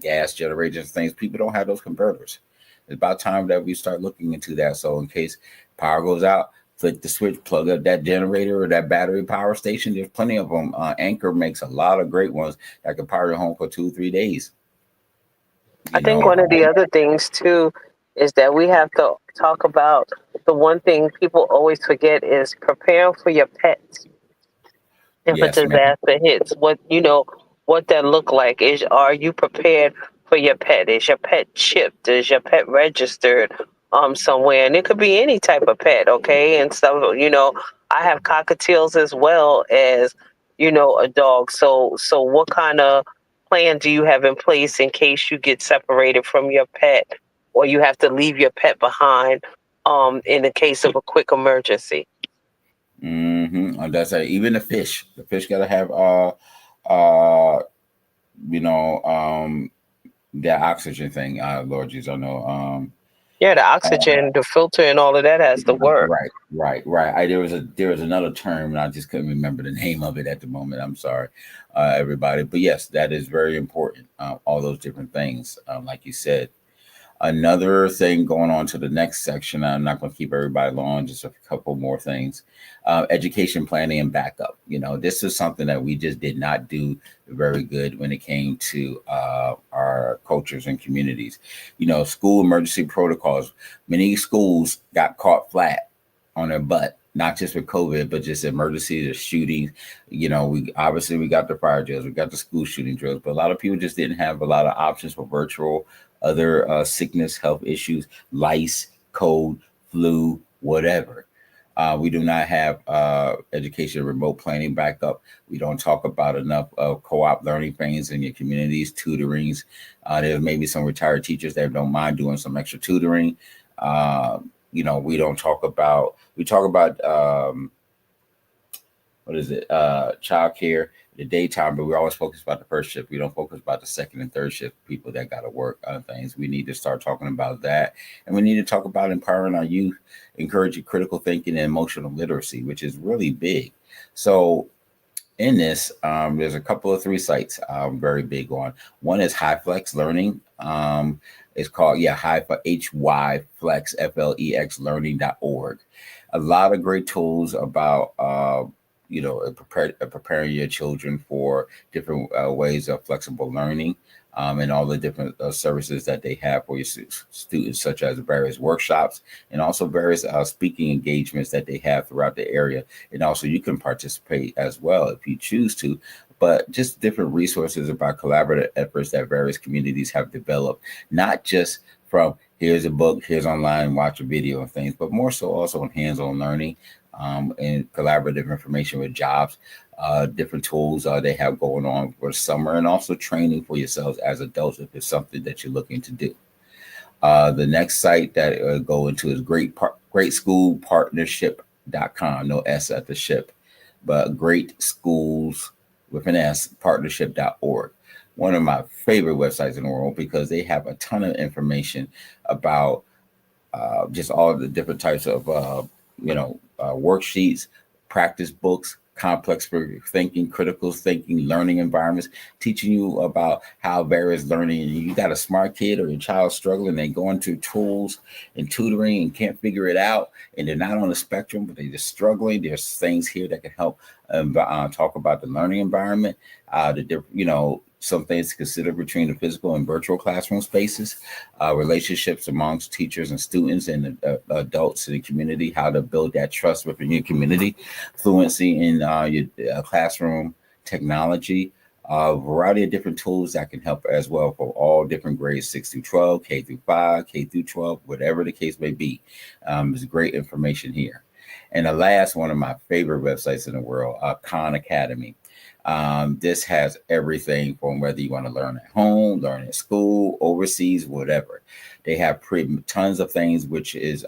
gas generators and things, people don't have those converters. It's about time that we start looking into that. So in case power goes out, flick the switch, plug up that generator or that battery power station. There's plenty of them. Anchor makes a lot of great ones that can power your home for 2 or 3 days. I think one of the other things too is that we have to talk about the one thing people always forget is preparing for your pets. If a Yes, ma'am. disaster hits, what that look like is, are you prepared for your pet? Is your pet chipped? Is your pet registered somewhere? And it could be any type of pet, okay? And so, I have cockatiels as well as, a dog. So what kind of plan do you have in place in case you get separated from your pet or you have to leave your pet behind in the case of a quick emergency? That's even the fish. The fish gotta have uh you know that oxygen thing. Lord Jesus, I know. Yeah, the Uh, oxygen, the filter, and all of that has to work. right. There was another term, and I just couldn't remember the name of it at the moment. I'm sorry, everybody. But yes, that is very important. All those different things, like you said. Another thing going on to the next section. I'm not going to keep everybody long. Just a couple more things. Education planning and backup. This is something that we just did not do very good when it came to our cultures and communities. School emergency protocols. Many schools got caught flat on their butt, not just with COVID, but just emergencies or shootings. We got the fire drills, we got the school shooting drills, but a lot of people just didn't have a lot of options for virtual, other sickness, health issues, lice, cold, flu, whatever. We do not have education remote planning backup. We don't talk about enough of co-op learning things in your communities, tutorings. There's maybe some retired teachers that don't mind doing some extra tutoring. We don't talk about, we talk about what is it, child care, the daytime, but we always focus about the first shift. We don't focus about the second and third shift people that got to work on things. We need to start talking about that. And we need to talk about empowering our youth, encouraging critical thinking and emotional literacy, which is really big. So in this, there's a couple of 3 sites I'm very big on. One is High Flex Learning. It's called, Hy Flex, FLEX learning.org. A lot of great tools about, preparing your children for different ways of flexible learning. And all the different services that they have for your students, such as various workshops and also various speaking engagements that they have throughout the area. And also, you can participate as well if you choose to. But just different resources about collaborative efforts that various communities have developed, not just from here's a book, here's online, watch a video and things, but more so also in hands-on learning and collaborative information with jobs, different tools they have going on for summer, and also training for yourselves as adults if it's something that you're looking to do. The next site that go into is greatschoolpartnership.com. No S at the ship, but great schools with an S, partnership.org. One of my favorite websites in the world because they have a ton of information about just all the different types of worksheets, practice books, complex thinking, critical thinking, learning environments, teaching you about how various learning. You got a smart kid or your child struggling, they go into tools and tutoring and can't figure it out, and they're not on the spectrum, but they're just struggling. There's things here that can help talk about the learning environment, the different, some things to consider between the physical and virtual classroom spaces, relationships amongst teachers and students and adults in the community, how to build that trust within your community, fluency in your classroom technology, a variety of different tools that can help as well for all different grades, 6 through 12, K through 5, K through 12, whatever the case may be. There's great information here. And the last one of my favorite websites in the world, Khan Academy. This has everything from whether you want to learn at home, learn at school, overseas, whatever. They have tons of things, which is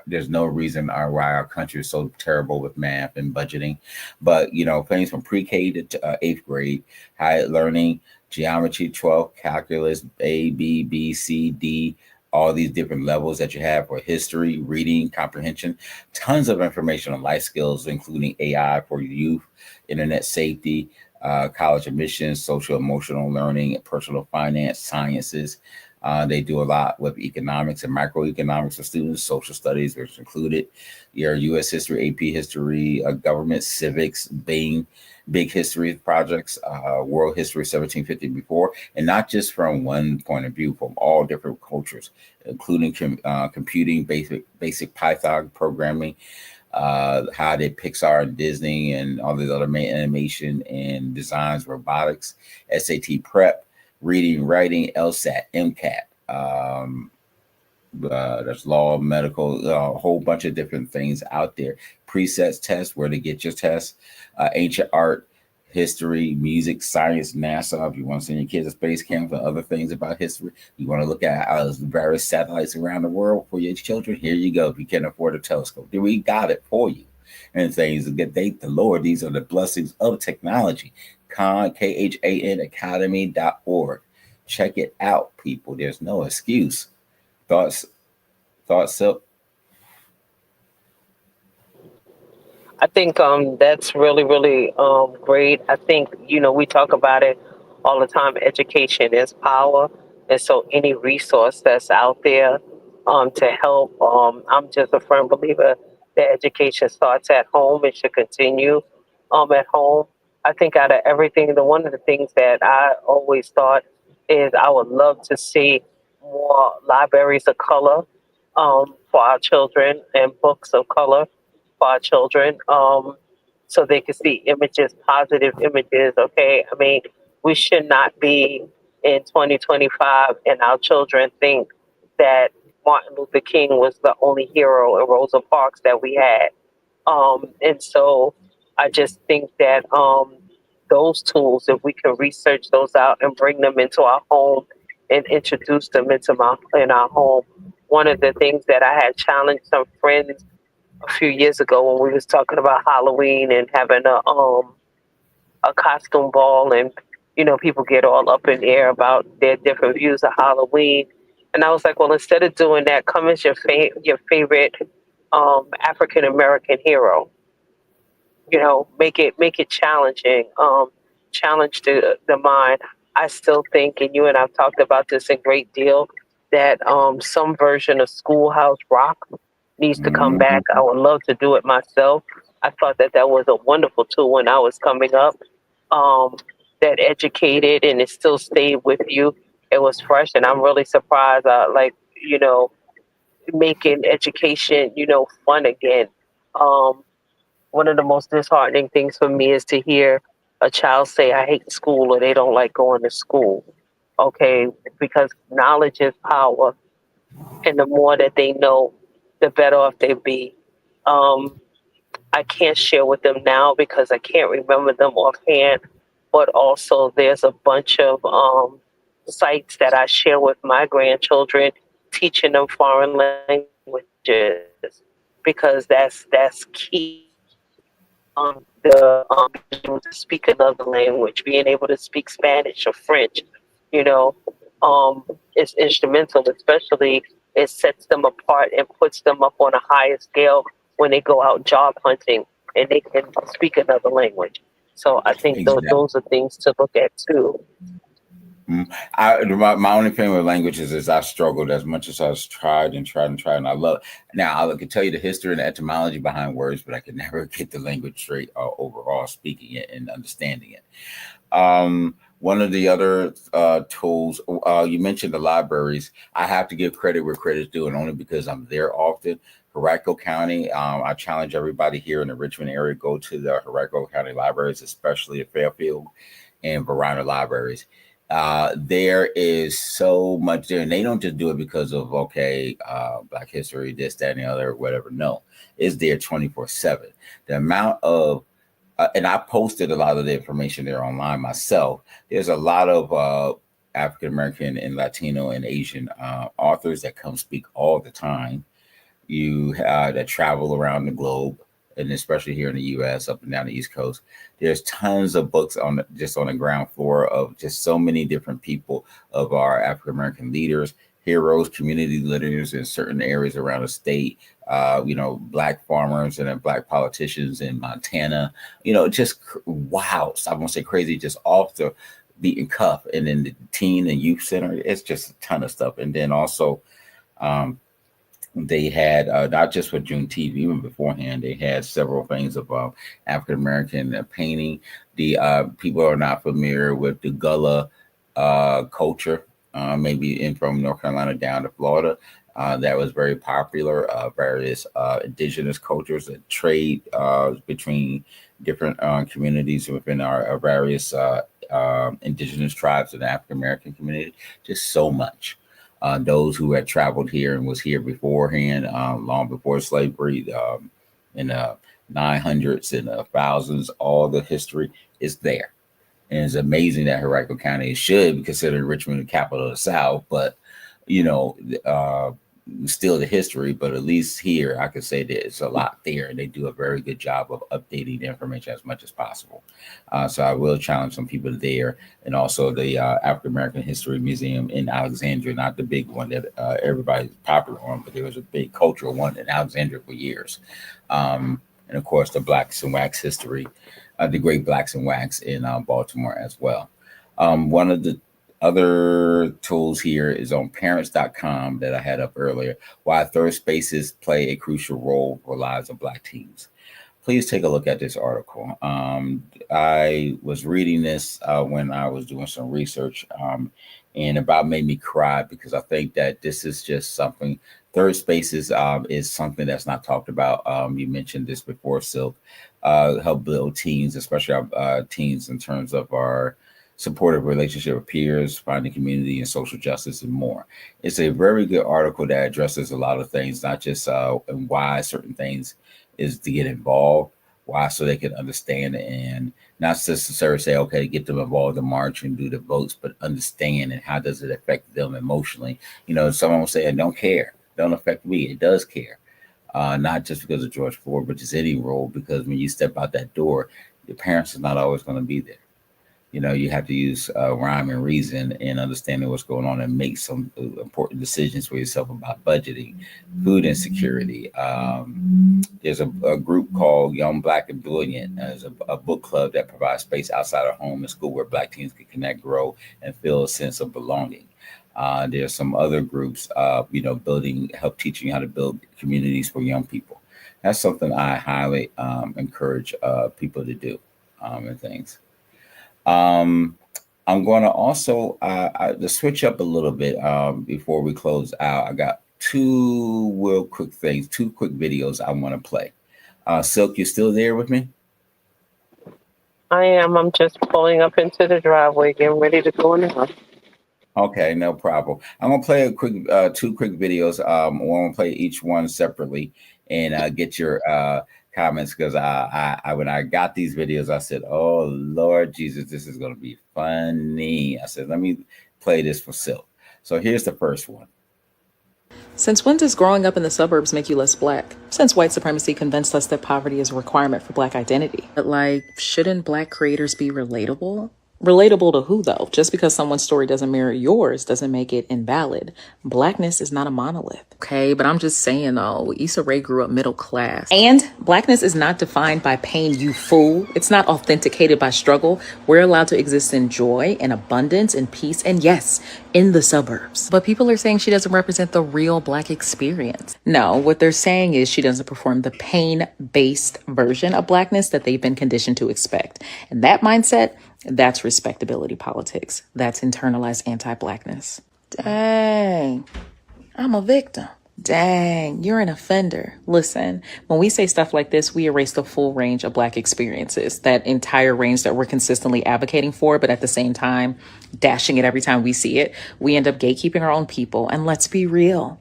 there's no reason why our country is so terrible with math and budgeting. But, things from pre-K to eighth grade, higher learning, geometry, 12, calculus, A, B, C, D, all these different levels that you have for history, reading, comprehension, tons of information on life skills, including AI for youth, internet safety, college admissions, social emotional learning, personal finance, sciences. They do a lot with economics and microeconomics for students, social studies, which included your U.S. history, AP history, government, civics, big history projects, world history 1750 before, and not just from one point of view, from all different cultures, including computing, basic Python programming, how did Pixar and Disney and all these other animation and designs, robotics, SAT prep, reading, writing, LSAT, MCAT. There's law, medical, a whole bunch of different things out there. Presets tests, where to get your tests, ancient art, history, music, science, NASA. If you want to send your kids to space camp and other things about history, you want to look at various satellites around the world for your children. Here you go. If you can't afford a telescope, we got it for you. And things that thank the Lord. These are the blessings of technology. KHAN Academy.org. Check it out, people. There's no excuse. Thoughts, Silk? I think that's really, really great. I think, we talk about it all the time. Education is power. And so any resource that's out there to help, I'm just a firm believer that education starts at home. It should continue at home. I think out of everything, one of the things that I always thought is I would love to see more libraries of color for our children and books of color for our children, so they can see images, positive images. Okay, I mean, we should not be in 2025 and our children think that Martin Luther King was the only hero in Rosa Parks that we had. And so I just think that those tools, if we can research those out and bring them into our home and introduce them in our home. One of the things that I had challenged some friends a few years ago when we was talking about Halloween and having a costume ball, and people get all up in the air about their different views of Halloween, and I was like, well, instead of doing that, come as your favorite African American hero. Make it challenging, challenge the mind. I still think, and you and I've talked about this a great deal, that some version of Schoolhouse Rock needs to come back. I would love to do it myself. I thought that was a wonderful tool when I was coming up, that educated and it still stayed with you. It was fresh, and I'm really surprised. You know, making education, fun again. Um, One of the most disheartening things for me is to hear a child say, I hate school, or they don't like going to school. Okay, because knowledge is power, and the more that they know, the better off they be. Um, I can't share with them now because I can't remember them offhand, but also there's a bunch of sites that I share with my grandchildren, teaching them foreign languages, because that's key. Being able to speak another language, being able to speak Spanish or French, you know, is instrumental. Especially, it sets them apart and puts them up on a higher scale when they go out job hunting. and they can speak another language. So I think Exactly. those are things to look at too. My only thing with languages is I struggled as much as I've tried and tried and tried. And I love now I can tell you the history and the etymology behind words, but I could never get the language straight overall, speaking it and understanding it. One of the other tools you mentioned the libraries. I have to give credit where credit's due, and only because I'm there often. Henrico County. I challenge everybody here in the Richmond area go to the Henrico County libraries, especially the Fairfield and Verona libraries. There is so much there, and they don't just do it because of Black History, this, that, and the other, whatever. No, it's there 24/7. The amount of and I posted a lot of the information there online myself. There's a lot of African American and Latino and Asian authors that come speak all the time. You that travel around the globe, and especially here in the U.S., up and down the East Coast. There's tons of books just on the ground floor of just so many different people of our African American leaders, heroes, community leaders in certain areas around the state. Black farmers and black politicians in Montana. Just wow. I won't say crazy, just off the beaten cuff. And then the teen and youth center, it's just a ton of stuff. And then also, they had not just for Juneteenth, even beforehand, they had several things about African American painting. The people are not familiar with the Gullah culture, maybe from North Carolina down to Florida. That was very popular. Various indigenous cultures that trade between different communities within our various indigenous tribes in the African American community. Just so much. Those who had traveled here and was here beforehand, long before slavery, in the 900s and thousands, all the history is there. And it's amazing that Henrico County should be considered Richmond the capital of the South, but you know, still the history. But at least here, I can say that it's a lot there, and they do a very good job of updating the information as much as possible. So I will challenge some people there, and also the African American History Museum in Alexandria, not the big one that everybody's popular on, but there was a big cultural one in Alexandria for years. And of course, the Blacks and Wax history, the Great Blacks and Wax in Baltimore as well. One of the other tools here is on parents.com that I had up earlier. Why third spaces play a crucial role for lives of Black teens. Please take a look at this article. I was reading this when I was doing some research, and about made me cry because I think that this is just something. Third spaces is something that's not talked about. You mentioned this before, Silk. Help build teens, especially our teens, in terms of our supportive relationship with peers, finding community and social justice, and more. It's a very good article that addresses a lot of things, not just and why certain things is to get involved, why so they can understand it, and not necessarily say, okay, get them involved in march and do the votes, but understand and how does it affect them emotionally. You know, someone will say, I don't care, don't affect me. It does care. Not just because of George Floyd, but just any role, because when you step out that door, your parents are not always going to be there. You know, you have to use rhyme and reason and understanding what's going on and make some important decisions for yourself about budgeting, food insecurity. There's a group called Young Black and Brilliant. There's a book club that provides space outside of home and school where Black teens can connect, grow, and feel a sense of belonging. There's some other groups, help teaching how to build communities for young people. That's something I highly encourage people to do and things. I'm going to also to switch up a little bit before we close out. I got two real quick things, two quick videos I want to play. Silk, you still there with me? I am. I'm just pulling up into the driveway, getting ready to go in the house. Okay, no problem. I'm gonna play a quick, two quick videos. I'm gonna play each one separately and get your comments because I when I got these videos, I said, "Oh Lord Jesus, this is gonna be funny." I said, "Let me play this for Silk." So here's the first one. Since when does growing up in the suburbs make you less Black? Since white supremacy convinced us that poverty is a requirement for Black identity. But shouldn't Black creators be relatable? Relatable to who, though? Just because someone's story doesn't mirror yours doesn't make it invalid. Blackness is not a monolith. Okay, but I'm just saying, though, Issa Rae grew up middle class. And blackness is not defined by pain, you fool. It's not authenticated by struggle. We're allowed to exist in joy and abundance and peace, and yes, in the suburbs. But people are saying she doesn't represent the real Black experience. No, what they're saying is she doesn't perform the pain-based version of Blackness that they've been conditioned to expect. And that mindset, that's respectability politics. That's internalized anti-Blackness. Dang, I'm a victim. Dang, you're an offender. Listen, when we say stuff like this, we erase the full range of Black experiences, that entire range that we're consistently advocating for, but at the same time, dashing it every time we see it. We end up gatekeeping our own people. And let's be real,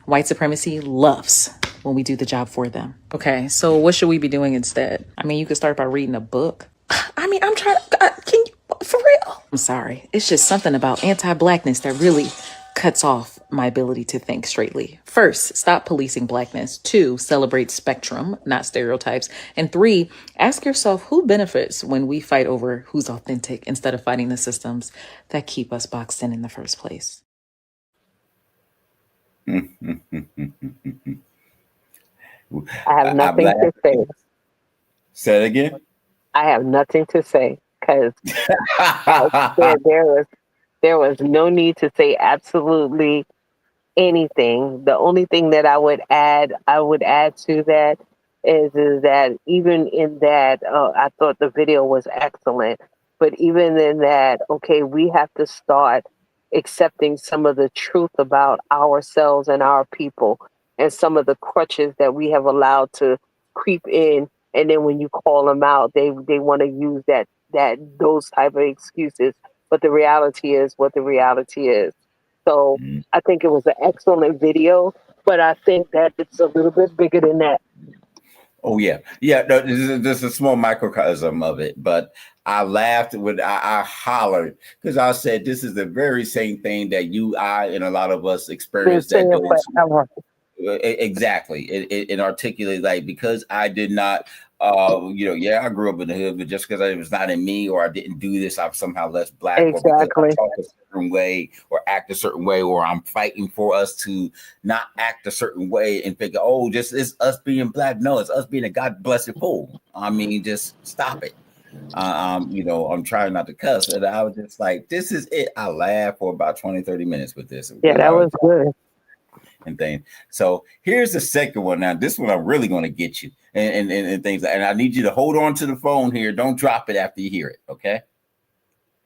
white supremacy loves when we do the job for them. Okay, so what should we be doing instead? I mean, you could start by reading a book. I mean, I'm trying to, can you, for real? I'm sorry. It's just something about anti-Blackness that really cuts off my ability to think straightly. First, stop policing Blackness. 2, celebrate spectrum, not stereotypes. And 3, ask yourself who benefits when we fight over who's authentic instead of fighting the systems that keep us boxed in the first place. I have nothing to say. Say it again. I have nothing to say because there was no need to say absolutely anything. The only thing that I would add to that is that even in that, I thought the video was excellent. But even in that, okay, we have to start accepting some of the truth about ourselves and our people and some of the crutches that we have allowed to creep in. And then when you call them out, they want to use those type of excuses. But the reality is what the reality is. So I think it was an excellent video, but I think that it's a little bit bigger than that. Oh yeah. No, this is a small microcosm of it, but I laughed I hollered because I said this is the very same thing that you, I, and a lot of us experienced. Exactly. And articulate, like, because I did not, I grew up in the hood, but just because it was not in me or I didn't do this, I'm somehow less Black. Exactly. Or because I talk a certain way or act a certain way, or I'm fighting for us to not act a certain way and think, oh, just it's us being Black. No, it's us being a God blessed fool. I mean, just stop it. I'm trying not to cuss. And I was just like, this is it. I laughed for about 20, 30 minutes with this. Yeah, that was good. And things. So here's the second one. Now, this one I'm really going to get you and things. And I need you to hold on to the phone here. Don't drop it after you hear it. Okay.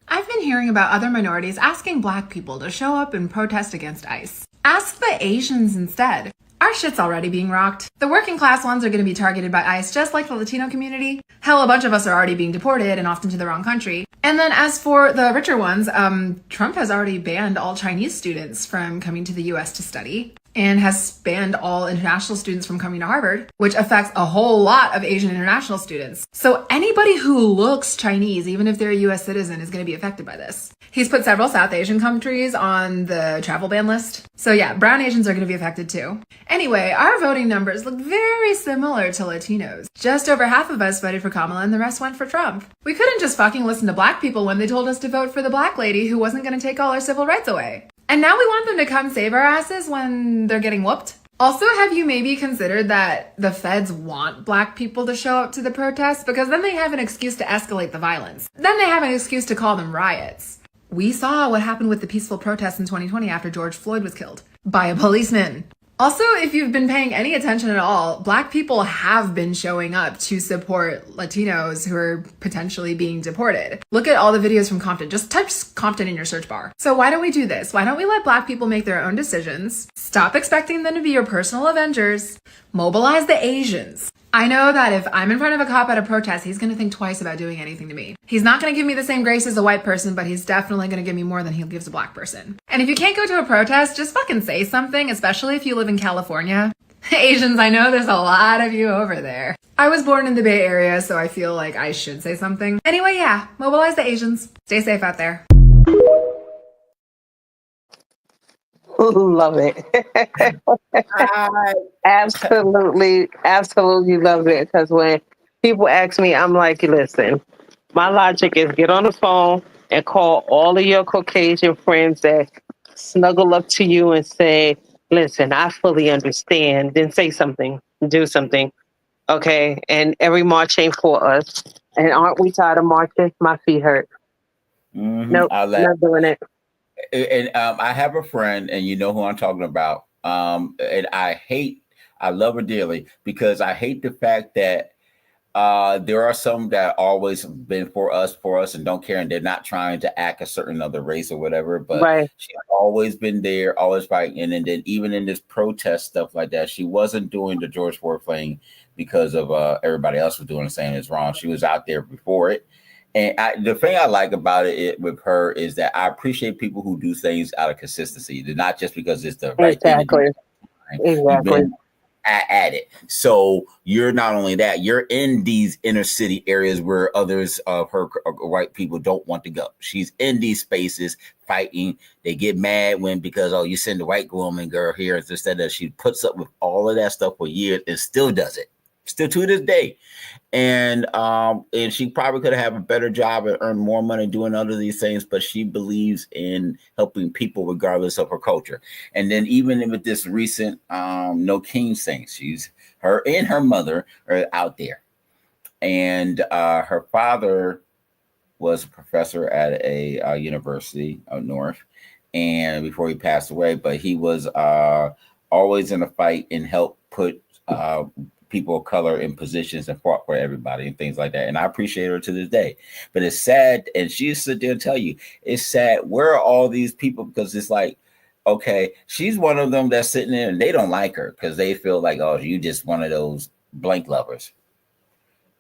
I've been hearing about other minorities asking Black people to show up and protest against ICE. Ask the Asians instead. Our shit's already being rocked. The working class ones are going to be targeted by ICE just like the Latino community. Hell, a bunch of us are already being deported and often to the wrong country. And then as for the richer ones, Trump has already banned all Chinese students from coming to the US to study and has banned all international students from coming to Harvard, which affects a whole lot of Asian international students. So anybody who looks Chinese, even if they're a US citizen, is going to be affected by this. He's put several South Asian countries on the travel ban list. So yeah, brown Asians are going to be affected too. Anyway, our voting numbers look very similar to Latinos. Just over half of us voted for Kamala and the rest went for Trump. We couldn't just fucking listen to Black people when they told us to vote for the Black lady who wasn't going to take all our civil rights away. And now we want them to come save our asses when they're getting whooped? Also, have you maybe considered that the feds want Black people to show up to the protests? Because then they have an excuse to escalate the violence. Then they have an excuse to call them riots. We saw what happened with the peaceful protests in 2020 after George Floyd was killed by a policeman. Also, if you've been paying any attention at all, Black people have been showing up to support Latinos who are potentially being deported. Look at all the videos from Compton. Just type Compton in your search bar. So why don't we do this? Why don't we let Black people make their own decisions? Stop expecting them to be your personal avengers. Mobilize the Asians. I know that if I'm in front of a cop at a protest, he's going to think twice about doing anything to me. He's not going to give me the same grace as a white person, but he's definitely going to give me more than he gives a Black person. And if you can't go to a protest, just fucking say something, especially if you live in California. Asians, I know there's a lot of you over there. I was born in the Bay Area, so I feel like I should say something. Anyway, yeah, mobilize the Asians. Stay safe out there. Love it. Absolutely love it. Because when people ask me, I'm like, listen, My logic is get on the phone and call all of your Caucasian friends that snuggle up to you and say, listen, I fully understand. Then say something, do something. Okay. And every march ain't for us. And aren't we tired of marching? My feet hurt. Nope, I laugh. not doing it. And I have a friend, and you know who I'm talking about. And I love her dearly because I hate the fact that there are some that always been for us, and don't care, and they're not trying to act a certain other race or whatever. But Right. she's always been there, always fighting. And then even in this protest stuff like that, she wasn't doing the George Floyd thing because of everybody else was doing the same as wrong. She was out there before it. And the thing I like about with her is that I appreciate people who do things out of consistency. They're not just because it's the right thing to do. Exactly. You've Exactly. been at it. So you're not only that, you're in these inner city areas where others of her white people don't want to go. She's in these spaces fighting. They get mad because, oh, you send the white woman girl here instead of she puts up with all of that stuff for years and still does it. Still to this day. And she probably could have a better job and earn more money doing other these things, but she believes in helping people regardless of her culture. And then even with this recent No Kings thing, her and her mother are out there. And her father was a professor at a university up north, and before he passed away, but he was always in a fight and helped put people of color in positions and fought for everybody and things like that. And I appreciate her to this day. But it's sad, and she used to sit there and tell you, it's sad. Where are all these people? Because it's like, okay, she's one of them that's sitting there and they don't like her because they feel like, oh, you just one of those blank lovers.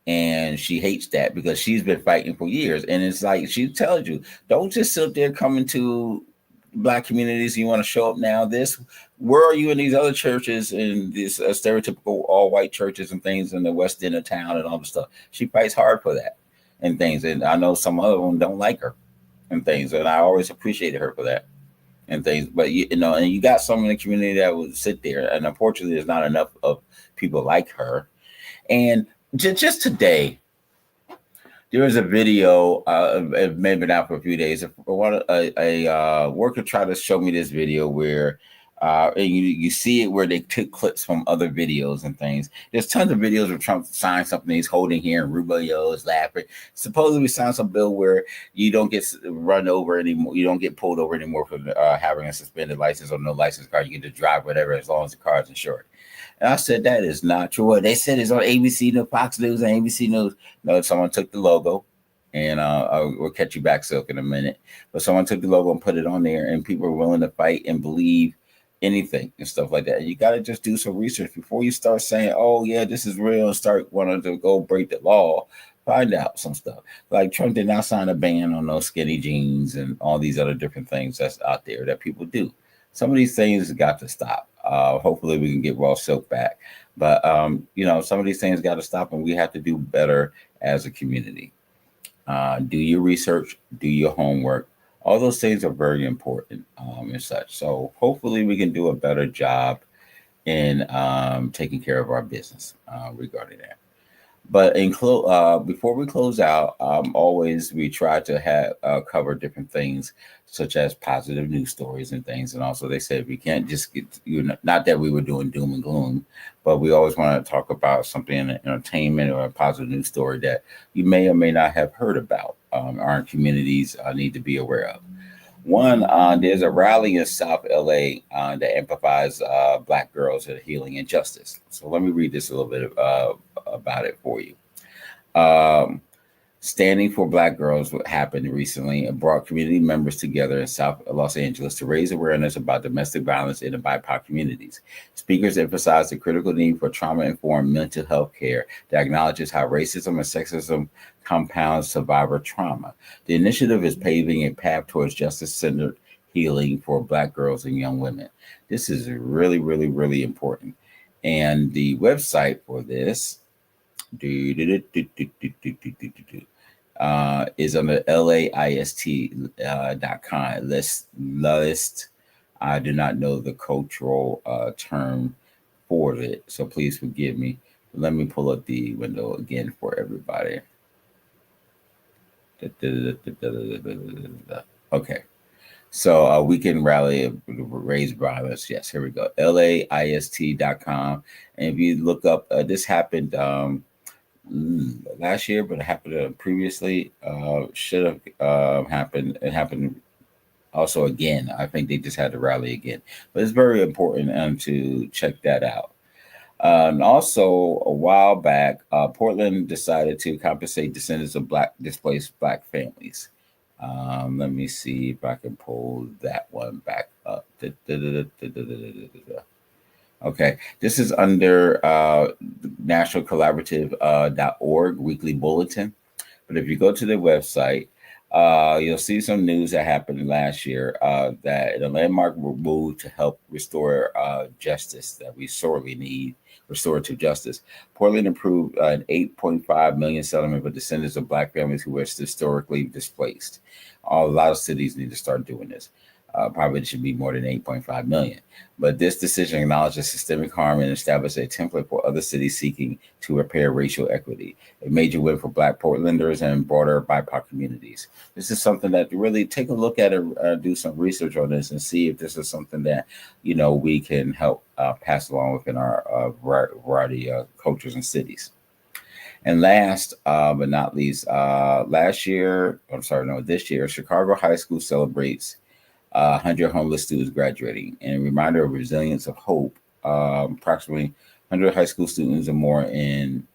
And she hates that because she's been fighting for years. And it's like she tells you, don't just sit there coming to Black communities. You want to show up now. Where are you in these other churches and these stereotypical all white churches and things in the west end of town and all the stuff? She fights hard for that and things. And I know some other them don't like her and things. And I always appreciated her for that and things. But and you got some in the community that would sit there. And unfortunately, there's not enough of people like her. And just today, there was a video, maybe not for a few days. A worker tried to show me this video where, and you see it where they took clips from other videos and things. There's tons of videos where Trump signed something he's holding here, and Rubio is laughing. Supposedly, signed some bill where you don't get run over anymore. You don't get pulled over anymore for having a suspended license or no license card. You get to drive whatever as long as the car is insured. And I said, that is not true. They said it's on ABC News, Fox News, and ABC News. No, someone took the logo, and we'll catch you back, Silk, in a minute. But someone took the logo and put it on there, and people are willing to fight and believe anything and stuff like that. You got to just do some research before you start saying, oh, yeah, this is real, and start wanting to go break the law. Find out some stuff. Like Trump did not sign a ban on those skinny jeans and all these other different things that's out there that people do. Some of these things got to stop. Hopefully we can get Raw Silk back. But, some of these things got to stop, and we have to do better as a community. Do your research, do your homework. All those things are very important and such. So hopefully we can do a better job in taking care of our business regarding that. But before we close out, always we try to have cover different things, such as positive news stories and things. And also, they said we can't just get not that we were doing doom and gloom, but we always want to talk about something in entertainment or a positive news story that you may or may not have heard about. Our communities need to be aware of. One, there's a rally in South LA that amplifies Black girls and healing and justice. So let me read this a little bit about it for you. Standing for Black girls, what happened recently, and brought community members together in South Los Angeles to raise awareness about domestic violence in the BIPOC communities. Speakers emphasized the critical need for trauma-informed mental health care that acknowledges how racism and sexism compounds survivor trauma. The initiative is paving a path towards justice-centered healing for Black girls and young women. This is really, really, really important. And the website for this is on the laist.com list. I do not know the cultural term for it, so please forgive me. Let me pull up the window again for everybody. Okay. So we can rally raise violence. Yes, here we go. LAIST.com. And if you look up, this happened last year, but it happened previously. Should have happened. It happened also again. I think they just had to rally again. But it's very important to check that out. And also, a while back, Portland decided to compensate descendants of black displaced black families. Let me see if I can pull that one back up. Okay, this is under National Collaborative .org weekly bulletin. But if you go to their website, you'll see some news that happened last year that a landmark move to help restore justice that we sorely need, restorative justice. Portland approved an 8.5 million settlement for descendants of black families who were historically displaced. A lot of cities need to start doing this. Probably it should be more than 8.5 million. But this decision acknowledges systemic harm and established a template for other cities seeking to repair racial equity, a major win for Black Portlanders and broader BIPOC communities. This is something that really take a look at it, do some research on this and see if this is something that, we can help pass along within our variety of cultures and cities. And last but not least, this year, Chicago High School celebrates 100 homeless students graduating, and a reminder of resilience of hope. Approximately 100 high school students and more in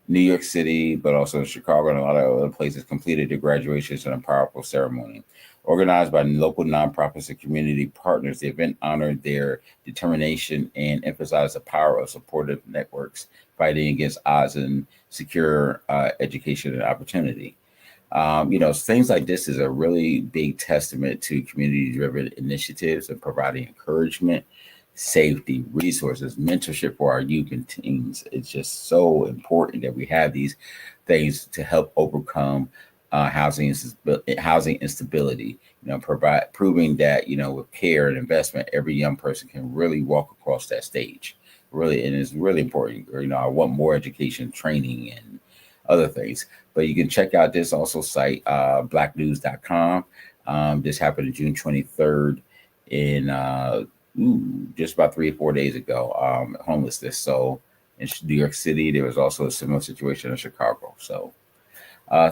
New York City, but also in Chicago and a lot of other places completed their graduations in a powerful ceremony. Organized by local nonprofits and community partners, the event honored their determination and emphasized the power of supportive networks fighting against odds and secure education and opportunity. Things like this is a really big testament to community-driven initiatives and providing encouragement, safety, resources, mentorship for our youth and teens. It's just so important that we have these things to help overcome housing instability. Proving that with care and investment, every young person can really walk across that stage. Really, and it's really important. I want more education, training, and other things. But you can check out this also site, blacknews.com. This happened June 23rd in just about 3 or 4 days ago, homelessness. So in New York City, there was also a similar situation in Chicago. So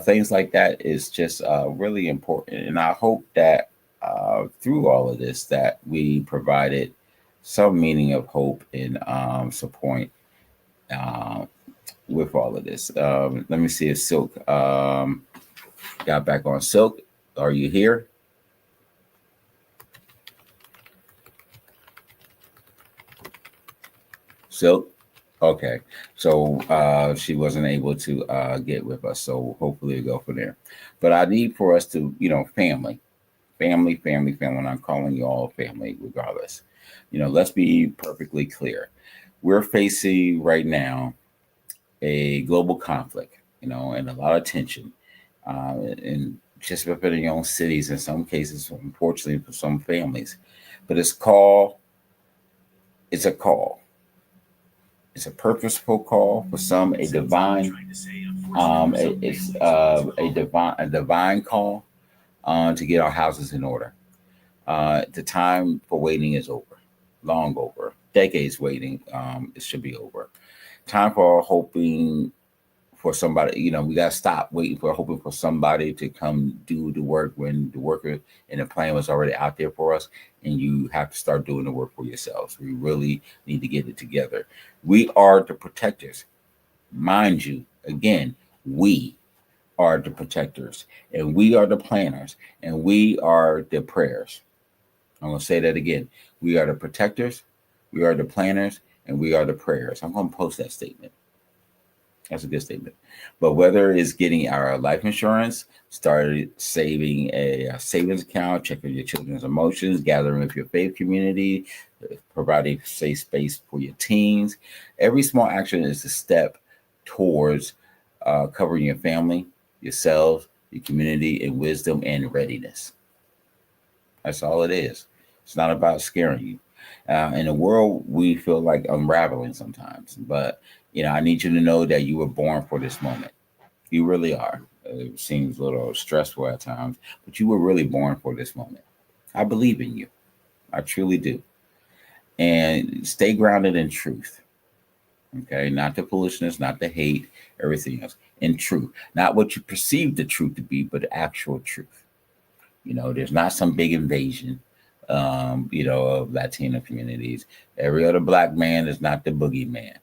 things like that is just really important. And I hope that through all of this that we provided some meaning of hope and support with all of this. Let me see if Silk got back on. Silk, are you here? Silk? Okay. So she wasn't able to get with us. So hopefully we'll go from there. But I need for us to, family. When I'm calling you all family, regardless. Let's be perfectly clear. We're facing right now a global conflict, and a lot of tension, and just within your own cities, in some cases, unfortunately, for some families. But it's a call. It's a purposeful call for some, a divine. It's a divine call to get our houses in order. The time for waiting is over, long over. Decades waiting, it should be over. Time for hoping for somebody, we got to stop waiting for hoping for somebody to come do the work when the worker and the plan was already out there for us, and you have to start doing the work for yourselves. We really need to get it together. We are the protectors. Mind you, again, we are the protectors, and we are the planners, and we are the prayers. I'm going to say that again. We are the protectors, we are the planners, and we are the prayers. I'm going to post that statement. That's a good statement. But whether it's getting our life insurance, started saving a savings account, checking your children's emotions, gathering with your faith community, providing safe space for your teens, every small action is a step towards covering your family, yourselves, your community in wisdom and readiness. That's all it is. It's not about scaring you. In the world, we feel like unraveling sometimes, but I need you to know that you were born for this moment. You really are. It seems a little stressful at times, but you were really born for this moment. I believe in you. I truly do. And stay grounded in truth. Okay, not the foolishness, not the hate, everything else. In truth, not what you perceive the truth to be, but the actual truth. There's not some big invasion, of Latino communities. Every other black man is not the boogeyman.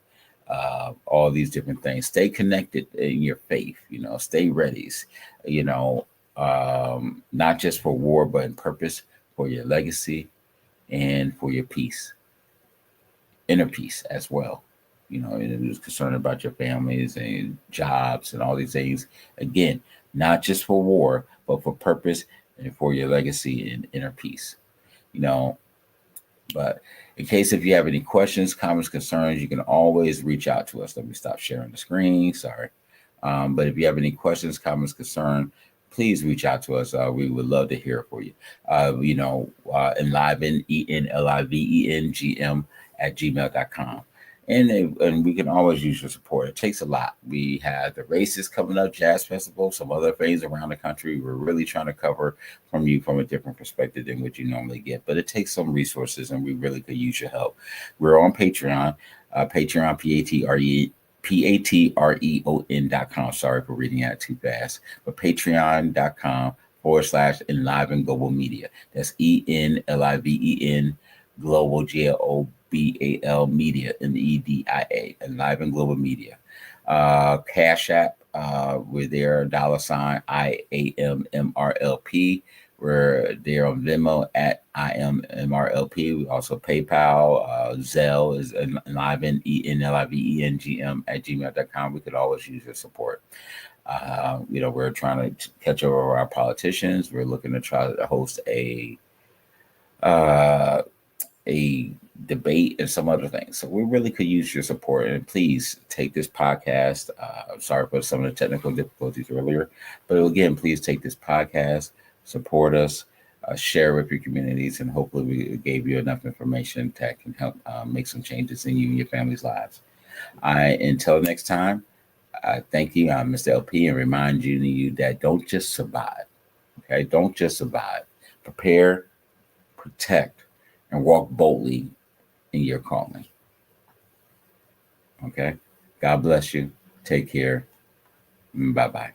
All these different things. Stay connected in your faith. Stay ready. Not just for war, but in purpose for your legacy and for your peace, inner peace as well. It was concerned about your families and jobs and all these things. Again, not just for war, but for purpose and for your legacy and inner peace. But in case if you have any questions, comments, concerns, you can always reach out to us. Let me stop sharing the screen. Sorry. But if you have any questions, comments, concern, please reach out to us. We would love to hear for you. Enliven, ENLIVENGM at gmail.com. And we can always use your support. It takes a lot. We have the races coming up, Jazz Festival, some other things around the country. We're really trying to cover from you from a different perspective than what you normally get. But it takes some resources, and we really could use your help. We're on Patreon, Patreon, patreon.com. Sorry for reading that too fast. But patreon.com/Enliven Global Media. That's ENLIVEN Global GLOBAL Media, MEDIA, Enliven Global Media. Cash App, we're there, $IAMMRLP. We're there on Venmo at IAMMRLP. We also PayPal, Zelle is Enliven, ENLIVENGM at gmail.com. We could always use your support. We're trying to catch over our politicians. We're looking to try to host a debate and some other things. So we really could use your support. And please take this podcast. Sorry for some of the technical difficulties earlier. But again, please take this podcast, support us, share with your communities, and hopefully we gave you enough information that can help make some changes in you and your family's lives. Until next time, thank you. I'm Mr. LP, and remind you that don't just survive. Okay, don't just survive. Prepare, protect, and walk boldly in your calling. Okay? God bless you. Take care. Bye-bye.